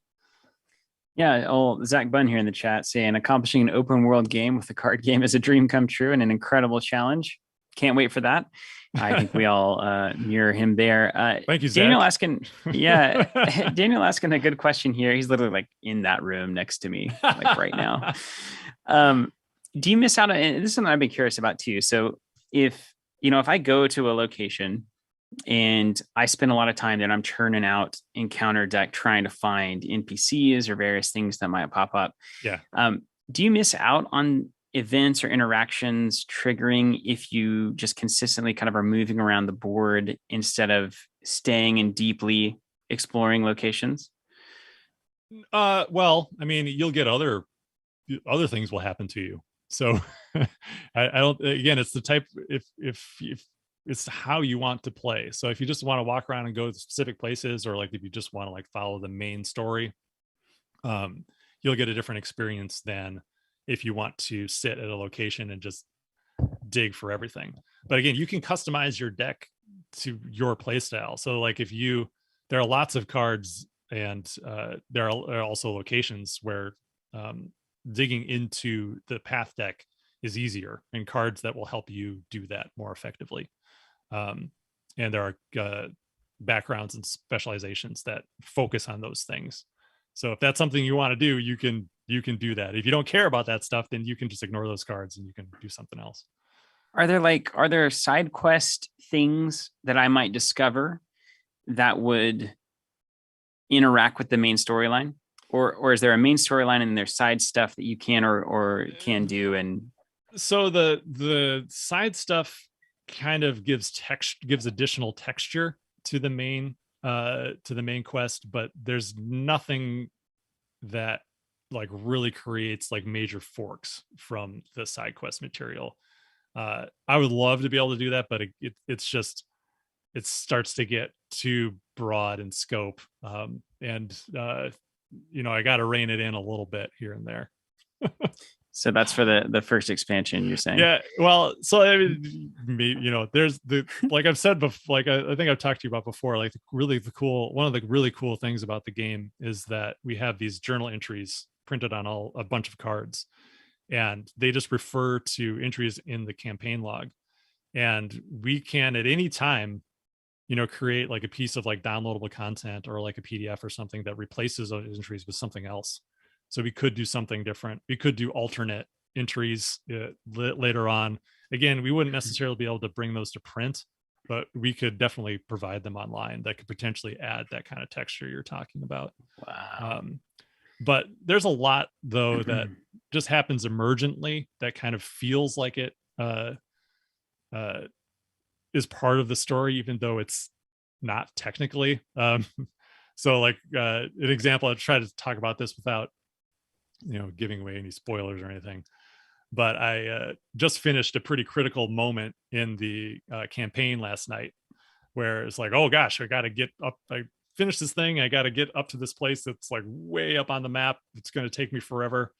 Yeah, Zach Bunn here in the chat saying accomplishing an open world game with a card game is a dream come true and an incredible challenge. Can't wait for that. I think we all mirror him there. Thank you, Zach. Daniel asking, Daniel asking a good question here. He's literally in that room next to me, right now. Do you miss out on, and this is something I've been curious about too. So if I go to a location and I spend a lot of time there, and I'm churning out encounter deck trying to find NPCs or various things that might pop up. Yeah. Do you miss out on events or interactions triggering if you just consistently kind of are moving around the board instead of staying and deeply exploring locations? Well, I mean, you'll get other things will happen to you. So I don't, again, it's the type, if it's how you want to play. So if you just want to walk around and go to specific places, or like if you just want to like follow the main story, you'll get a different experience than if you want to sit at a location and just dig for everything. But again, you can customize your deck to your play style. So like if you, there are lots of cards, and there are also locations where digging into the path deck is easier, and cards that will help you do that more effectively. And there are backgrounds and specializations that focus on those things. So if that's something you want to do, you can do that. If you don't care about that stuff, then you can just ignore those cards and you can do something else. Are there side quest things that I might discover that would interact with the main storyline? Or is there a main storyline and there's side stuff that you can or can do? And so the side stuff kind of gives additional texture to the main quest, but there's nothing that like really creates like major forks from the side quest material. I would love to be able to do that, but it's just, it starts to get too broad in scope. And I got to rein it in a little bit here and there. so that's for the first expansion, you're saying? Yeah. Well, so I mean, there's the, like I've said before, like I think I've talked to you about before, like one of the really cool things about the game is that we have these journal entries printed on a bunch of cards, and they just refer to entries in the campaign log. And we can at any time, create like a piece of like downloadable content or like a PDF or something that replaces those entries with something else. So we could do something different. We could do alternate entries later on. Again, we wouldn't necessarily be able to bring those to print, but we could definitely provide them online that could potentially add that kind of texture you're talking about. Wow. But there's a lot though that just happens emergently that kind of feels like it is part of the story, even though it's not technically. So like an example, I try to talk about this without giving away any spoilers or anything, but I just finished a pretty critical moment in the campaign last night where it's like, oh gosh, I got to get up, I finished this thing, I got to get up to this place that's like way up on the map, it's going to take me forever.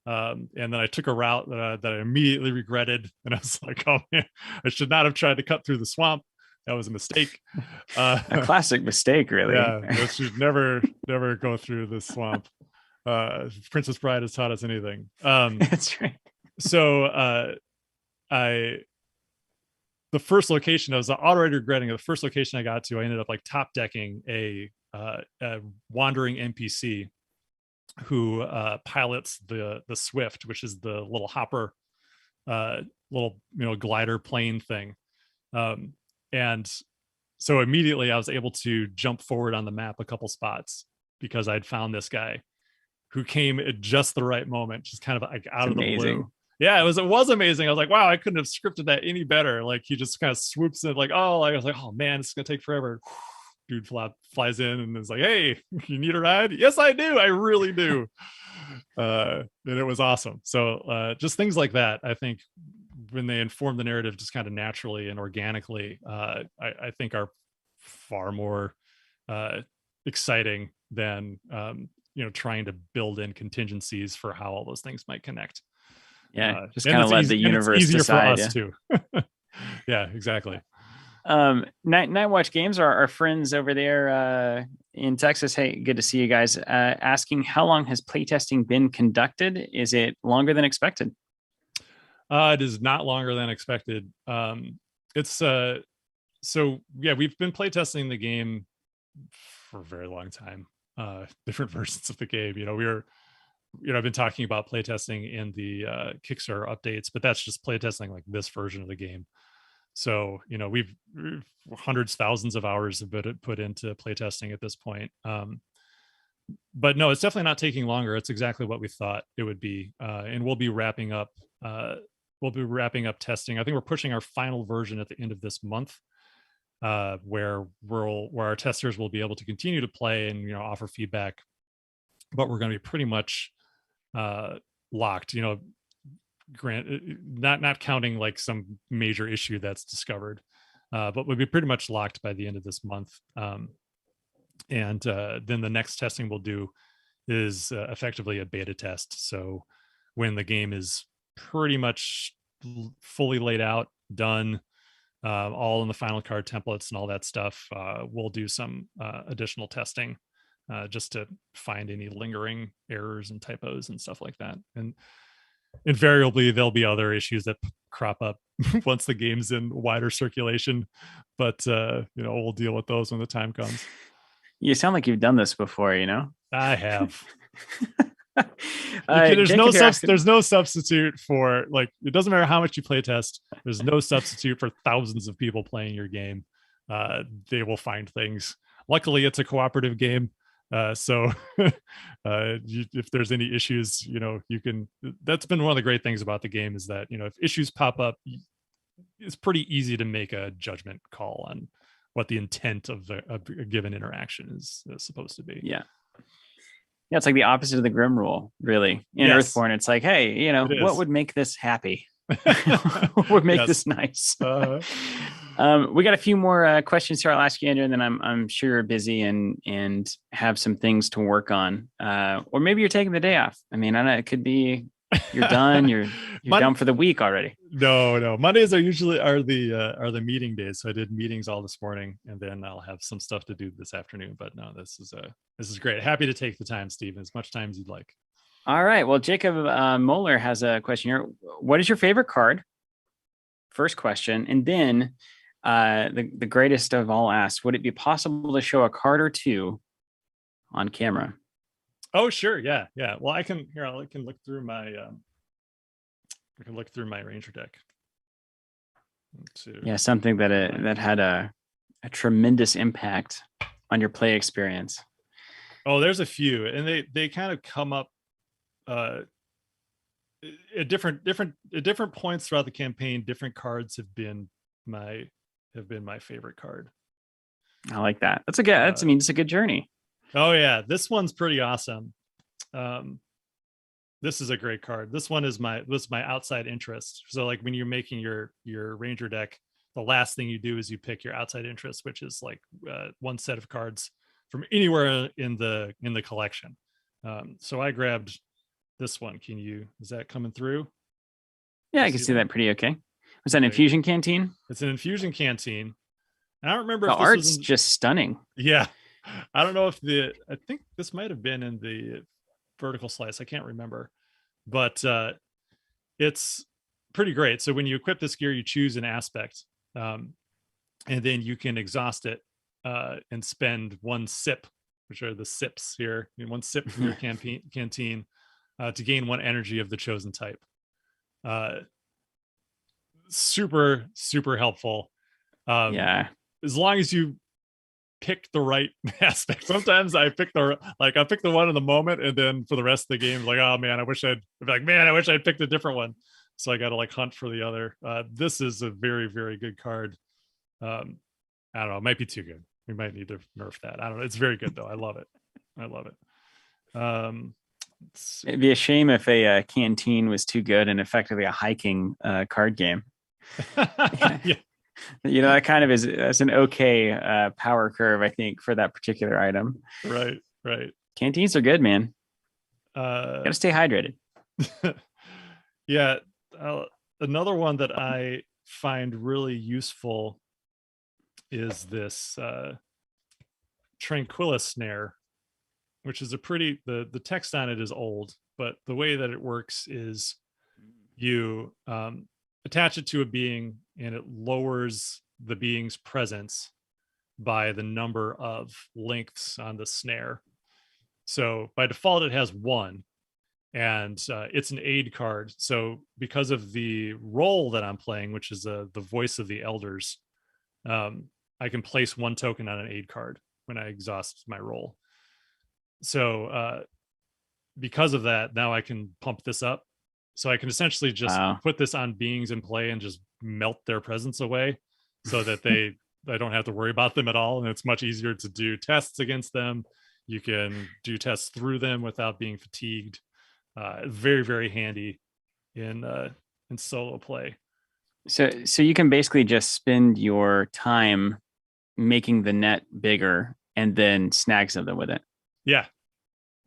And then I took a route that I immediately regretted, and I was like, oh man, I should not have tried to cut through the swamp. That was a mistake. A classic mistake, really. Yeah, I should never go through the swamp. Princess Bride has taught us anything. That's right. So the first location, I was already regretting it. The first location I got to, I ended up like top decking a wandering NPC who pilots the Swift, which is the little hopper, little glider plane thing. And so immediately I was able to jump forward on the map a couple spots because I'd found this guy who came at just the right moment, just kind of like out of the blue. Yeah, it was amazing. I was like, wow, I couldn't have scripted that any better. Like he just kind of swoops in, like, oh, I was like, oh man, it's gonna take forever. Dude flies in and is like, hey, you need a ride? Yes, I do. I really do. And it was awesome. So just things like that, I think when they inform the narrative just kind of naturally and organically, I think are far more exciting than trying to build in contingencies for how all those things might connect. Yeah, just kind of let the universe decide. For us too. Yeah, exactly. Night Watch Games, our friends over there in Texas. Hey, good to see you guys. Asking, how long has playtesting been conducted? Is it longer than expected? It is not longer than expected. It's so yeah, we've been playtesting the game for a very long time. Different versions of the game. I've been talking about playtesting in the Kickstarter updates, but that's just playtesting like this version of the game. So, we've hundreds, thousands of hours have been put into playtesting at this point. but no, it's definitely not taking longer. It's exactly what we thought it would be. And we'll be wrapping up testing. I think we're pushing our final version at the end of this month, where our testers will be able to continue to play and offer feedback, but we're going to be pretty much locked. Not counting like some major issue that's discovered, but we'll be pretty much locked by the end of this month. And then the next testing we'll do is effectively a beta test. So when the game is pretty much fully laid out, done, all in the final card templates and all that stuff, we'll do some additional testing just to find any lingering errors and typos and stuff like that. And invariably there'll be other issues that crop up once the game's in wider circulation, but we'll deal with those when the time comes. You sound like you've done this before, I have. There's no substitute for, like, it doesn't matter how much you play test, there's no substitute for thousands of people playing your game. They will find things. Luckily it's a cooperative game, so if there's any issues, you can, that's been one of the great things about the game, is that if issues pop up, it's pretty easy to make a judgment call on what the intent of a given interaction is supposed to be. Yeah, it's like the opposite of the Grim rule, really. In Yes. Earthborne, it's like, hey, what would make this happy? What would make this nice? We got a few more questions here. I'll ask you, Andrew, and then I'm sure you're busy and have some things to work on, or maybe you're taking the day off. I mean, I don't know, it could be you're done. You're done for the week already. No. Mondays are usually the meeting days. So I did meetings all this morning, and then I'll have some stuff to do this afternoon. But no, this is great. Happy to take the time, Stephen, as much time as you'd like. All right. Well, Jacob Moeller has a question here. What is your favorite card? First question, and then the greatest of all asks, would it be possible to show a card or two on camera? Oh, sure. Yeah. Well, I can look through my Ranger deck. Yeah, something that had a tremendous impact on your play experience. Oh, there's a few, and they kind of come up at different points throughout the campaign. Different cards have been my favorite card. I like that. That's a good. It's a good journey. Oh yeah, this one's pretty awesome. This is a great card. This one is my outside interest. So like when you're making your Ranger deck, the last thing you do is you pick your outside interest, which is like one set of cards from anywhere in the collection. So I grabbed this one. Is that coming through? Yeah, I can see that pretty okay. Was that an infusion canteen? It's an infusion canteen. And I don't remember the if this art's just stunning. Yeah. I don't know if I think this might have been in the vertical slice. I can't remember, but it's pretty great. So when you equip this gear, you choose an aspect, and then you can exhaust it and spend one sip, which are the sips here, one sip from your canteen to gain one energy of the chosen type. Super, super helpful. Yeah. As long as you pick the right aspect. Sometimes I pick the one in the moment, and then for the rest of the game, like, oh man, I wish I'd picked a different one. So I got to like hunt for the other. This is a very, very good card. I don't know, it might be too good. We might need to nerf that. I don't know. It's very good though. I love it. It'd be a shame if a canteen was too good and effectively a hiking card game. Yeah. That kind of is an okay power curve, I think, for that particular item. Right. Canteens are good, man. Gotta stay hydrated. Yeah. Another one that I find really useful is this Tranquilla snare, which is the text on it is old, but the way that it works is you attach it to a being, and it lowers the being's presence by the number of lengths on the snare. So by default, it has one, and it's an aid card. So because of the role that I'm playing, which is the voice of the elders, I can place one token on an aid card when I exhaust my role. so because of that, now I can pump this up. So I can essentially just put this on beings in play and just melt their presence away so that I don't have to worry about them at all. And it's much easier to do tests against them. You can do tests through them without being fatigued. Very, very handy in solo play. So you can basically just spend your time making the net bigger and then snag something with it. Yeah.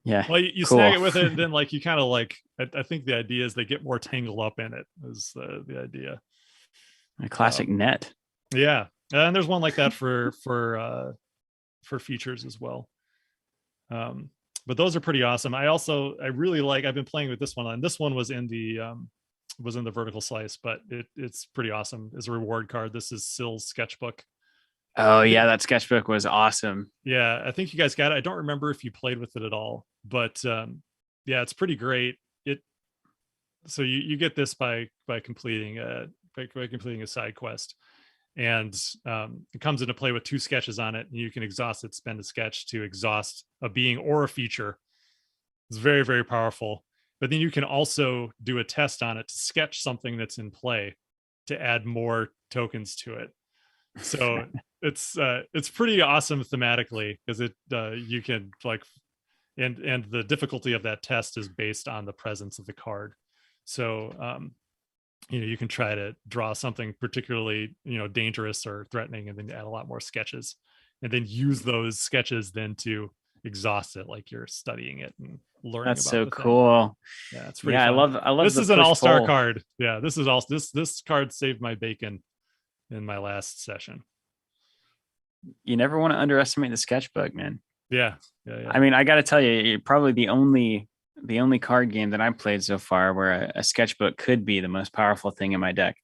Yeah. Well, you cool. snag it with it, and then like you kind of like I think the idea is they get more tangled up in it is the idea. A classic net. Yeah. And there's one like that for features as well. But those are pretty awesome. I really like, I've been playing with this one, and this one was in the vertical slice, but it's pretty awesome as a reward card. This is Sill's sketchbook. Oh yeah, that sketchbook was awesome. Yeah, I think you guys got it. I don't remember if you played with it at all, but yeah, it's pretty great. So you get this by completing a side quest, and it comes into play with 2 sketches on it, and you can exhaust it, spend a sketch to exhaust a being or a feature. It's very, very powerful. But then you can also do a test on it to sketch something that's in play to add more tokens to it. So it's pretty awesome thematically, because you can like, and the difficulty of that test is based on the presence of the card. So you can try to draw something particularly dangerous or threatening, and then add a lot more sketches, and then use those sketches then to exhaust it like you're studying it and learning. That's about so the cool. Thing. Yeah, it's pretty fun. I love this is an all-star card. Yeah, this card saved my bacon in my last session. You never want to underestimate the sketchbook, man. Yeah. I mean, I got to tell you, you're probably the only card game that I've played so far where a sketchbook could be the most powerful thing in my deck.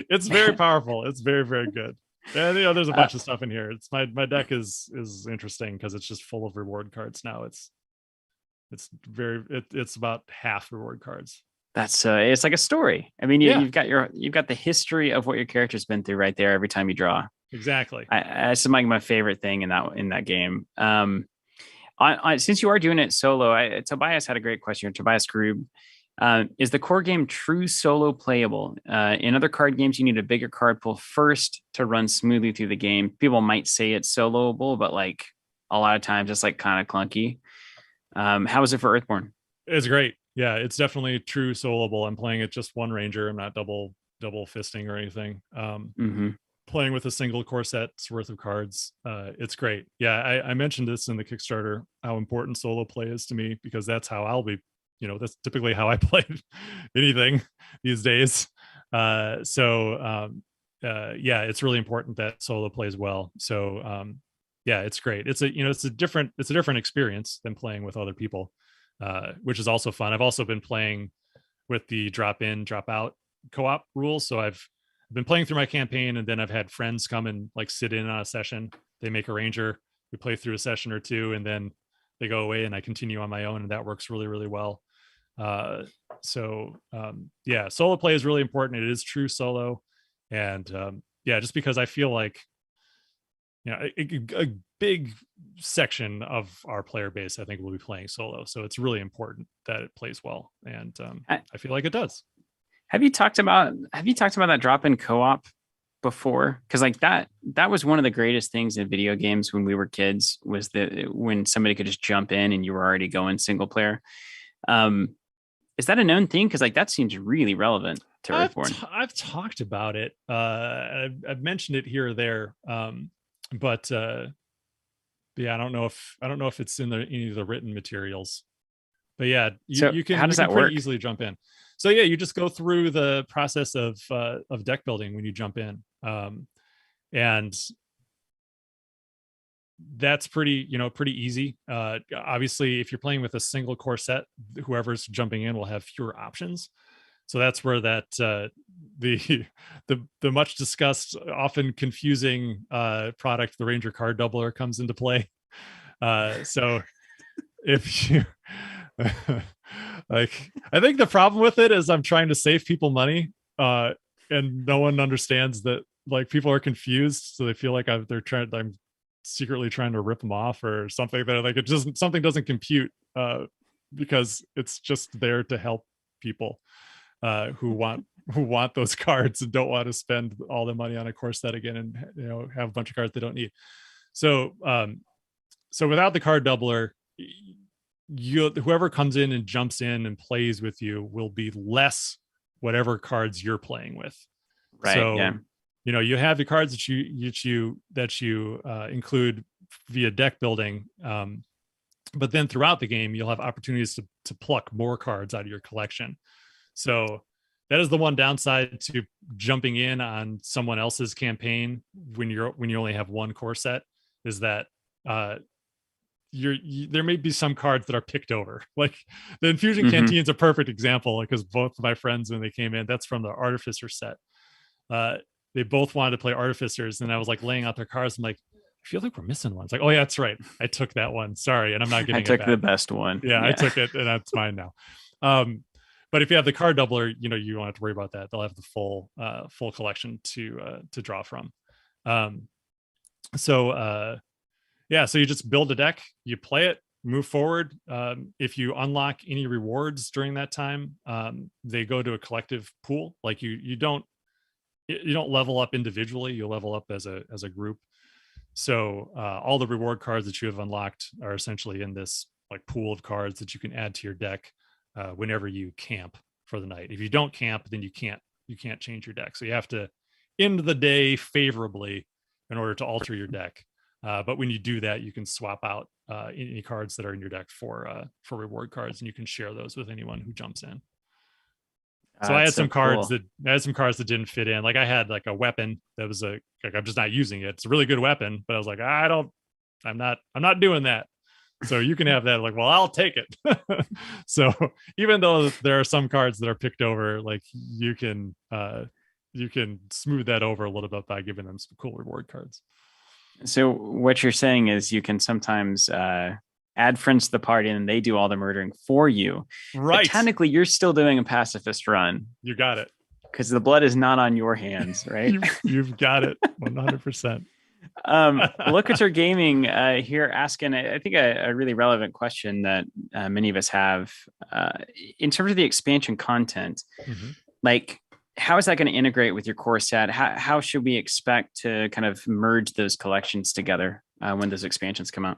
It's very powerful. It's very, very good. And there's a bunch of stuff in here. It's my deck is interesting because it's just full of reward cards now. It's about half reward cards. That's it's like a story. I mean, you've got the history of what your character's been through right there every time you draw. Exactly. That's like my favorite thing in that game. Since you are doing it solo, Tobias had a great question. Tobias Grube, is the core game true solo playable? In other card games, you need a bigger card pool first to run smoothly through the game. People might say it's soloable, but like a lot of times it's like kind of clunky. How is it for Earthborne? It's great. Yeah, it's definitely true soloable. I'm playing it just one ranger. I'm not double fisting or anything. Playing with a single core set's worth of cards. It's great. Yeah, I mentioned this in the Kickstarter, how important solo play is to me, because that's how I'll be, that's typically how I play anything these days. Yeah, it's really important that solo plays well. So yeah, it's great. It's a different experience than playing with other people, which is also fun. I've also been playing with the drop in, drop out co-op rules. So I've been playing through my campaign, and then I've had friends come and like sit in on a session. They make a ranger, we play through a session or two, and then they go away and I continue on my own, and that works really, really well. Yeah, solo play is really important. It is true solo. And yeah, just because I feel like a big section of our player base, I think, will be playing solo. So it's really important that it plays well. And I feel like it does. Have you talked about that drop-in co-op before? Because like that was one of the greatest things in video games when we were kids, was that when somebody could just jump in and you were already going single player. Is that a known thing? Because like that seems really relevant to Earthborne. I've talked about it. I've mentioned it here or there, but yeah, I don't know if it's in any of the written materials. But yeah, you can. How does that work? Easily jump in. So yeah, you just go through the process of deck building when you jump in, and that's pretty easy. Obviously, if you're playing with a single core set, whoever's jumping in will have fewer options. So that's where that the much discussed, often confusing product, the Ranger card doubler, comes into play. So if you like, I think the problem with it is I'm trying to save people money, and no one understands that. Like, people are confused, so they feel like I'm secretly trying to rip them off or something. That like it just something doesn't compute because it's just there to help people who want those cards and don't want to spend all the money on a core set again and have a bunch of cards they don't need. So so without the card doubler, whoever comes in and jumps in and plays with you will be less whatever cards you're playing with. Right. So yeah. You have the cards that you include via deck building, but then throughout the game you'll have opportunities to pluck more cards out of your collection. So that is the one downside to jumping in on someone else's campaign when you only have one core set, is that there may be some cards that are picked over. Like the Infusion Canteen is a perfect example, because both of my friends, when they came in, that's from the Artificer set. They both wanted to play Artificers, and I was like laying out their cards. I'm like, I feel like we're missing one. It's like, oh yeah, that's right, I took that one. Sorry, and I'm not getting it back. I took the best one. Yeah, I took it, and that's mine now. But if you have the card doubler, you don't have to worry about that. They'll have the full collection to draw from. So you just build a deck, you play it, move forward. If you unlock any rewards during that time, they go to a collective pool. Like you don't level up individually, you level up as a group. So all the reward cards that you have unlocked are essentially in this like pool of cards that you can add to your deck whenever you camp for the night. If you don't camp, then you can't change your deck. So you have to end the day favorably in order to alter your deck. But when you do that, you can swap out any cards that are in your deck for reward cards, and you can share those with anyone who jumps in. So I had some cards that didn't fit in. Like I had like a weapon that was like I'm just not using it. It's a really good weapon, but I was like, I'm not doing that. So you can have that. Like, well, I'll take it. So even though there are some cards that are picked over, like you can smooth that over a little bit by giving them some cool reward cards. So what you're saying is you can sometimes add friends to the party and they do all the murdering for you. Right. But technically, you're still doing a pacifist run. You got it. Because the blood is not on your hands, right? You've got it 100%. Locator Gaming here asking, I think, a really relevant question that many of us have in terms of the expansion content. Like, how is that going to integrate with your core set? How should we expect to kind of merge those collections together when those expansions come out?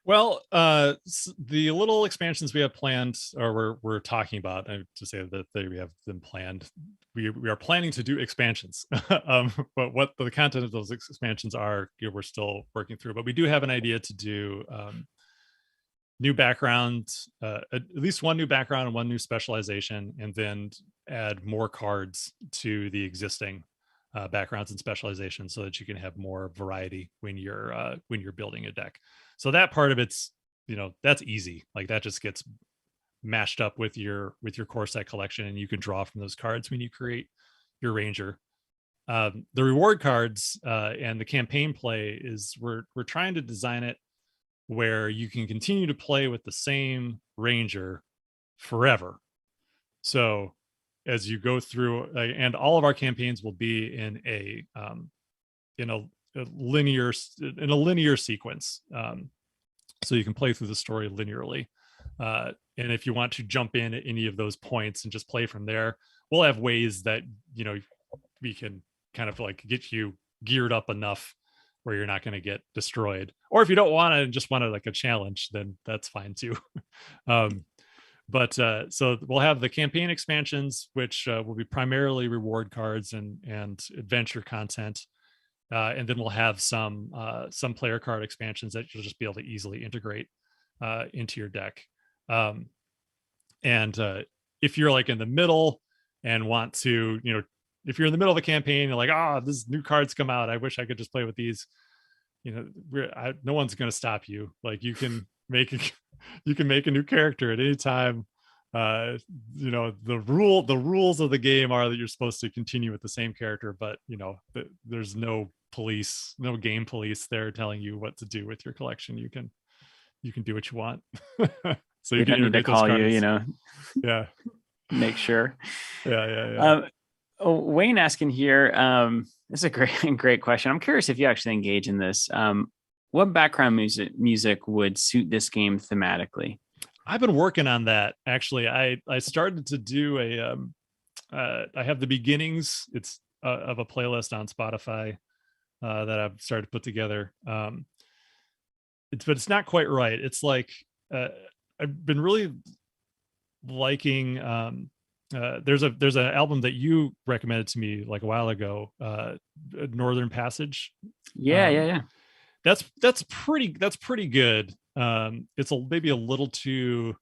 Well, the little expansions we have planned, or we're talking about, to say that we have them planned, we are planning to do expansions. But what the content of those expansions are, we're still working through. But we do have an idea to do new background, at least one new background and one new specialization, and then add more cards to the existing backgrounds and specializations, so that you can have more variety when you're building a deck. So that part of it's, that's easy. Like that just gets mashed up with your core set collection, and you can draw from those cards when you create your ranger. The reward cards and the campaign play is we're trying to design it where you can continue to play with the same ranger forever. So as you go through, and all of our campaigns will be in a linear sequence, so you can play through the story linearly. And if you want to jump in at any of those points and just play from there, we'll have ways that we can kind of like get you geared up enough where you're not going to get destroyed. Or if you don't want to and just want to like a challenge, then that's fine too. But so we'll have the campaign expansions, which will be primarily reward cards and adventure content. And then we'll have some player card expansions that you'll just be able to easily integrate into your deck. And if you're like in the middle and want to, if you're in the middle of a campaign, you're like, this new cards come out, I wish I could just play with these. No one's going to stop you. Like you can make a new character at any time. The rules of the game are that you're supposed to continue with the same character, but there's no game police there telling you what to do with your collection. You can do what you want. So you don't need to call you, yeah, make sure. Yeah. Wayne asking here, this is a great question. I'm curious if you actually engage in this. what background music would suit this game thematically? I've been working on that actually. I started to do I have the beginnings. It's of a playlist on Spotify that I've started to put together. But it's not quite right. It's like I've been really liking. There's an album that you recommended to me like a while ago, Northern Passage. Yeah. That's pretty good. It's maybe a little too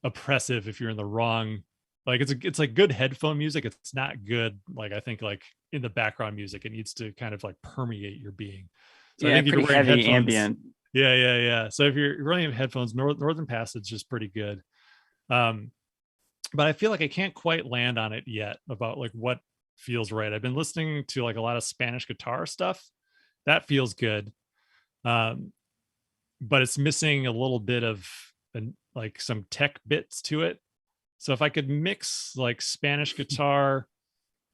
oppressive if you're in the wrong. Like it's like good headphone music. It's not good. Like I think like in the background music, it needs to kind of like permeate your being. So I think if pretty you're wearing heavy headphones, ambient. yeah. So if you're running headphones, Northern Passage is pretty good. But I feel like I can't quite land on it yet about like what feels right. I've been listening to like a lot of Spanish guitar stuff. That feels good. But it's missing a little bit of like some tech bits to it. So if I could mix like Spanish guitar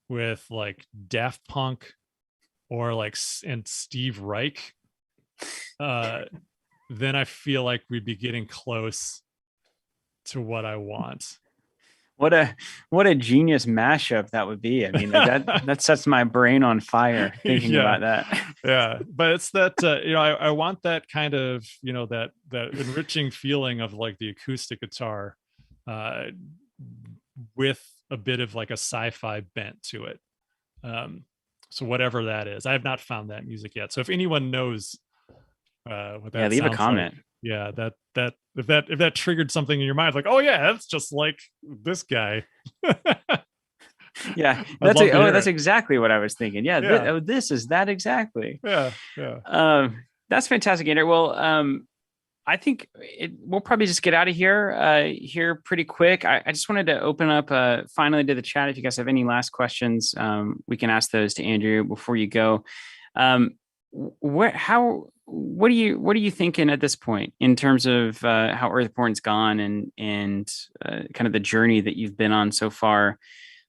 with like Daft Punk or like and Steve Reich, then I feel like we'd be getting close to what I want. What a genius mashup that would be. I mean, like that sets my brain on fire thinking about that. Yeah, but it's that I want that kind of that enriching feeling of like the acoustic guitar with a bit of like a sci-fi bent to it. So whatever that is, I have not found that music yet. So if anyone knows what that leave a sounds comment. like, yeah, that if that triggered something in your mind, like, oh yeah, that's just like this guy. Yeah, that's exactly what I was thinking. Yeah, this is that exactly. Yeah. That's fantastic, Andrew. Well, I think we'll probably just get out of here pretty quick. I just wanted to open up finally to the chat. If you guys have any last questions, we can ask those to Andrew before you go. What are you thinking at this point in terms of how Earthborne's gone and kind of the journey that you've been on so far?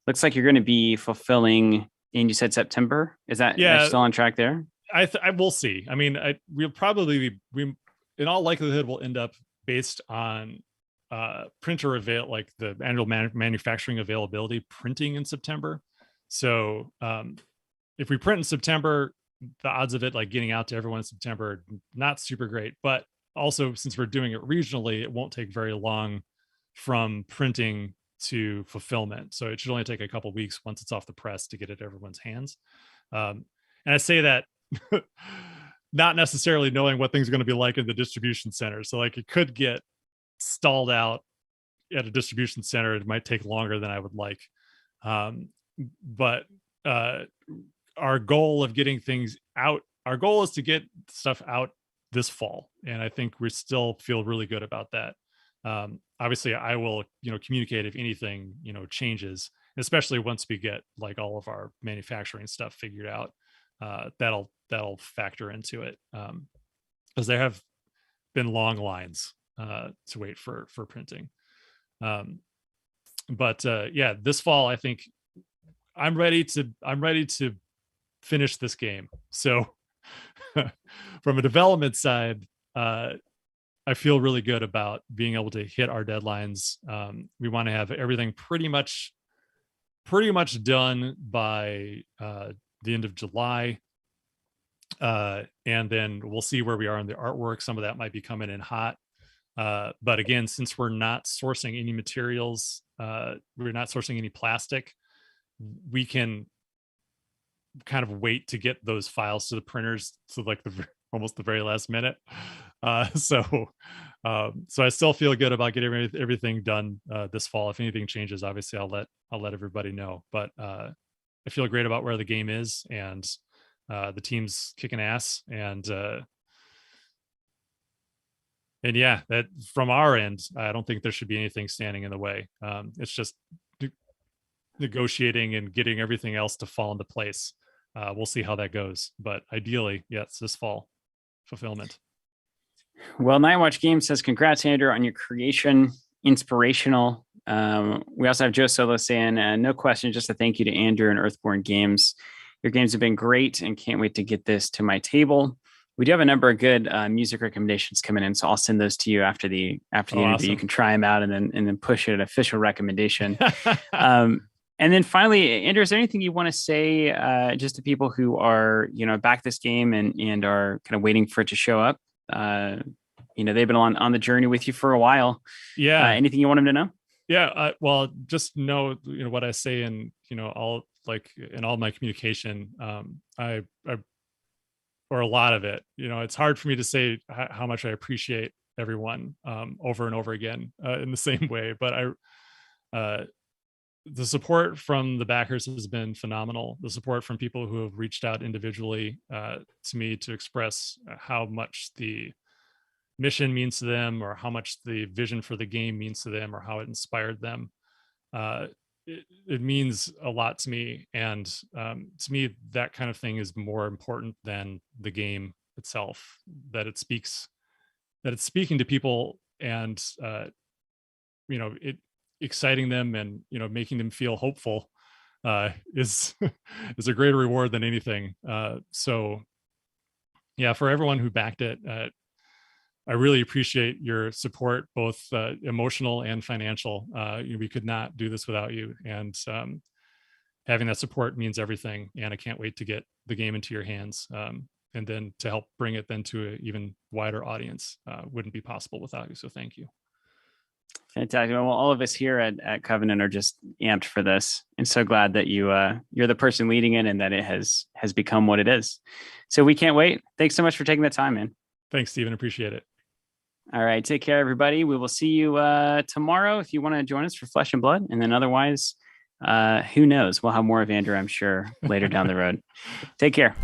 Looks like you're going to be fulfilling, and you said September. Is that still on track there? I will see. I mean, we'll probably we in all likelihood will end up based on printer like the annual manufacturing availability printing in September. So if we print in September, the odds of it like getting out to everyone in September not super great. But also since we're doing it regionally, it won't take very long from printing to fulfillment. So it should only take a couple of weeks once it's off the press to get it in everyone's hands. And I say that not necessarily knowing what things are going to be like in the distribution center. So like it could get stalled out at a distribution center. It might take longer than I would like. But our goal of getting things out, our goal is to get stuff out this fall. And I think we still feel really good about that. Obviously I will, communicate if anything, changes, especially once we get like all of our manufacturing stuff figured out. That'll factor into it. Because there have been long lines to wait for printing. But this fall, I think I'm ready to finish this game. So from a development side, I feel really good about being able to hit our deadlines. We want to have everything pretty much done by the end of July. And then we'll see where we are in the artwork. Some of that might be coming in hot. But again, since we're not sourcing any materials, we're not sourcing any plastic, we can kind of wait to get those files to the printers to like almost the very last minute. So I still feel good about getting everything done this fall. If anything changes, obviously I'll let everybody know. But I feel great about where the game is, and the team's kicking ass. And yeah, that from our end, I don't think there should be anything standing in the way. It's just negotiating and getting everything else to fall into place. We'll see how that goes, but ideally, yes, this fall fulfillment. Well, Nightwatch Games says, congrats, Andrew, on your creation. Inspirational. We also have Joe Solo saying, no question, just a thank you to Andrew and Earthborne Games. Your games have been great and can't wait to get this to my table. We do have a number of good music recommendations coming in, so I'll send those to you after the interview. Awesome. You can try them out and then push it an official recommendation. And then finally, Andrew, is there anything you want to say just to people who are, back this game and are kind of waiting for it to show up? They've been on the journey with you for a while. Yeah. Anything you want them to know? Yeah. Well, just know, what I say in, all in all my communication, I or a lot of it, it's hard for me to say how much I appreciate everyone over and over again in the same way, but the support from the backers has been phenomenal. The support from people who have reached out individually to me to express how much the mission means to them, or how much the vision for the game means to them, or how it inspired them. It means a lot to me. And to me, that kind of thing is more important than the game itself, that it's speaking to people and, exciting them and making them feel hopeful is is a greater reward than anything. So yeah, for everyone who backed it, I really appreciate your support, both emotional and financial. We could not do this without you, and having that support means everything. And I can't wait to get the game into your hands, and then to help bring it then to an even wider audience. Wouldn't be possible without you. So thank you. Fantastic. Well, all of us here at Covenant are just amped for this, and so glad that you're the person leading it, and that it has become what it is. So we can't wait. Thanks so much for taking the time, man. Thanks, Stephen. Appreciate it. All right. Take care, everybody. We will see you tomorrow if you want to join us for Flesh and Blood, and then otherwise, who knows? We'll have more of Andrew, I'm sure, later down the road. Take care.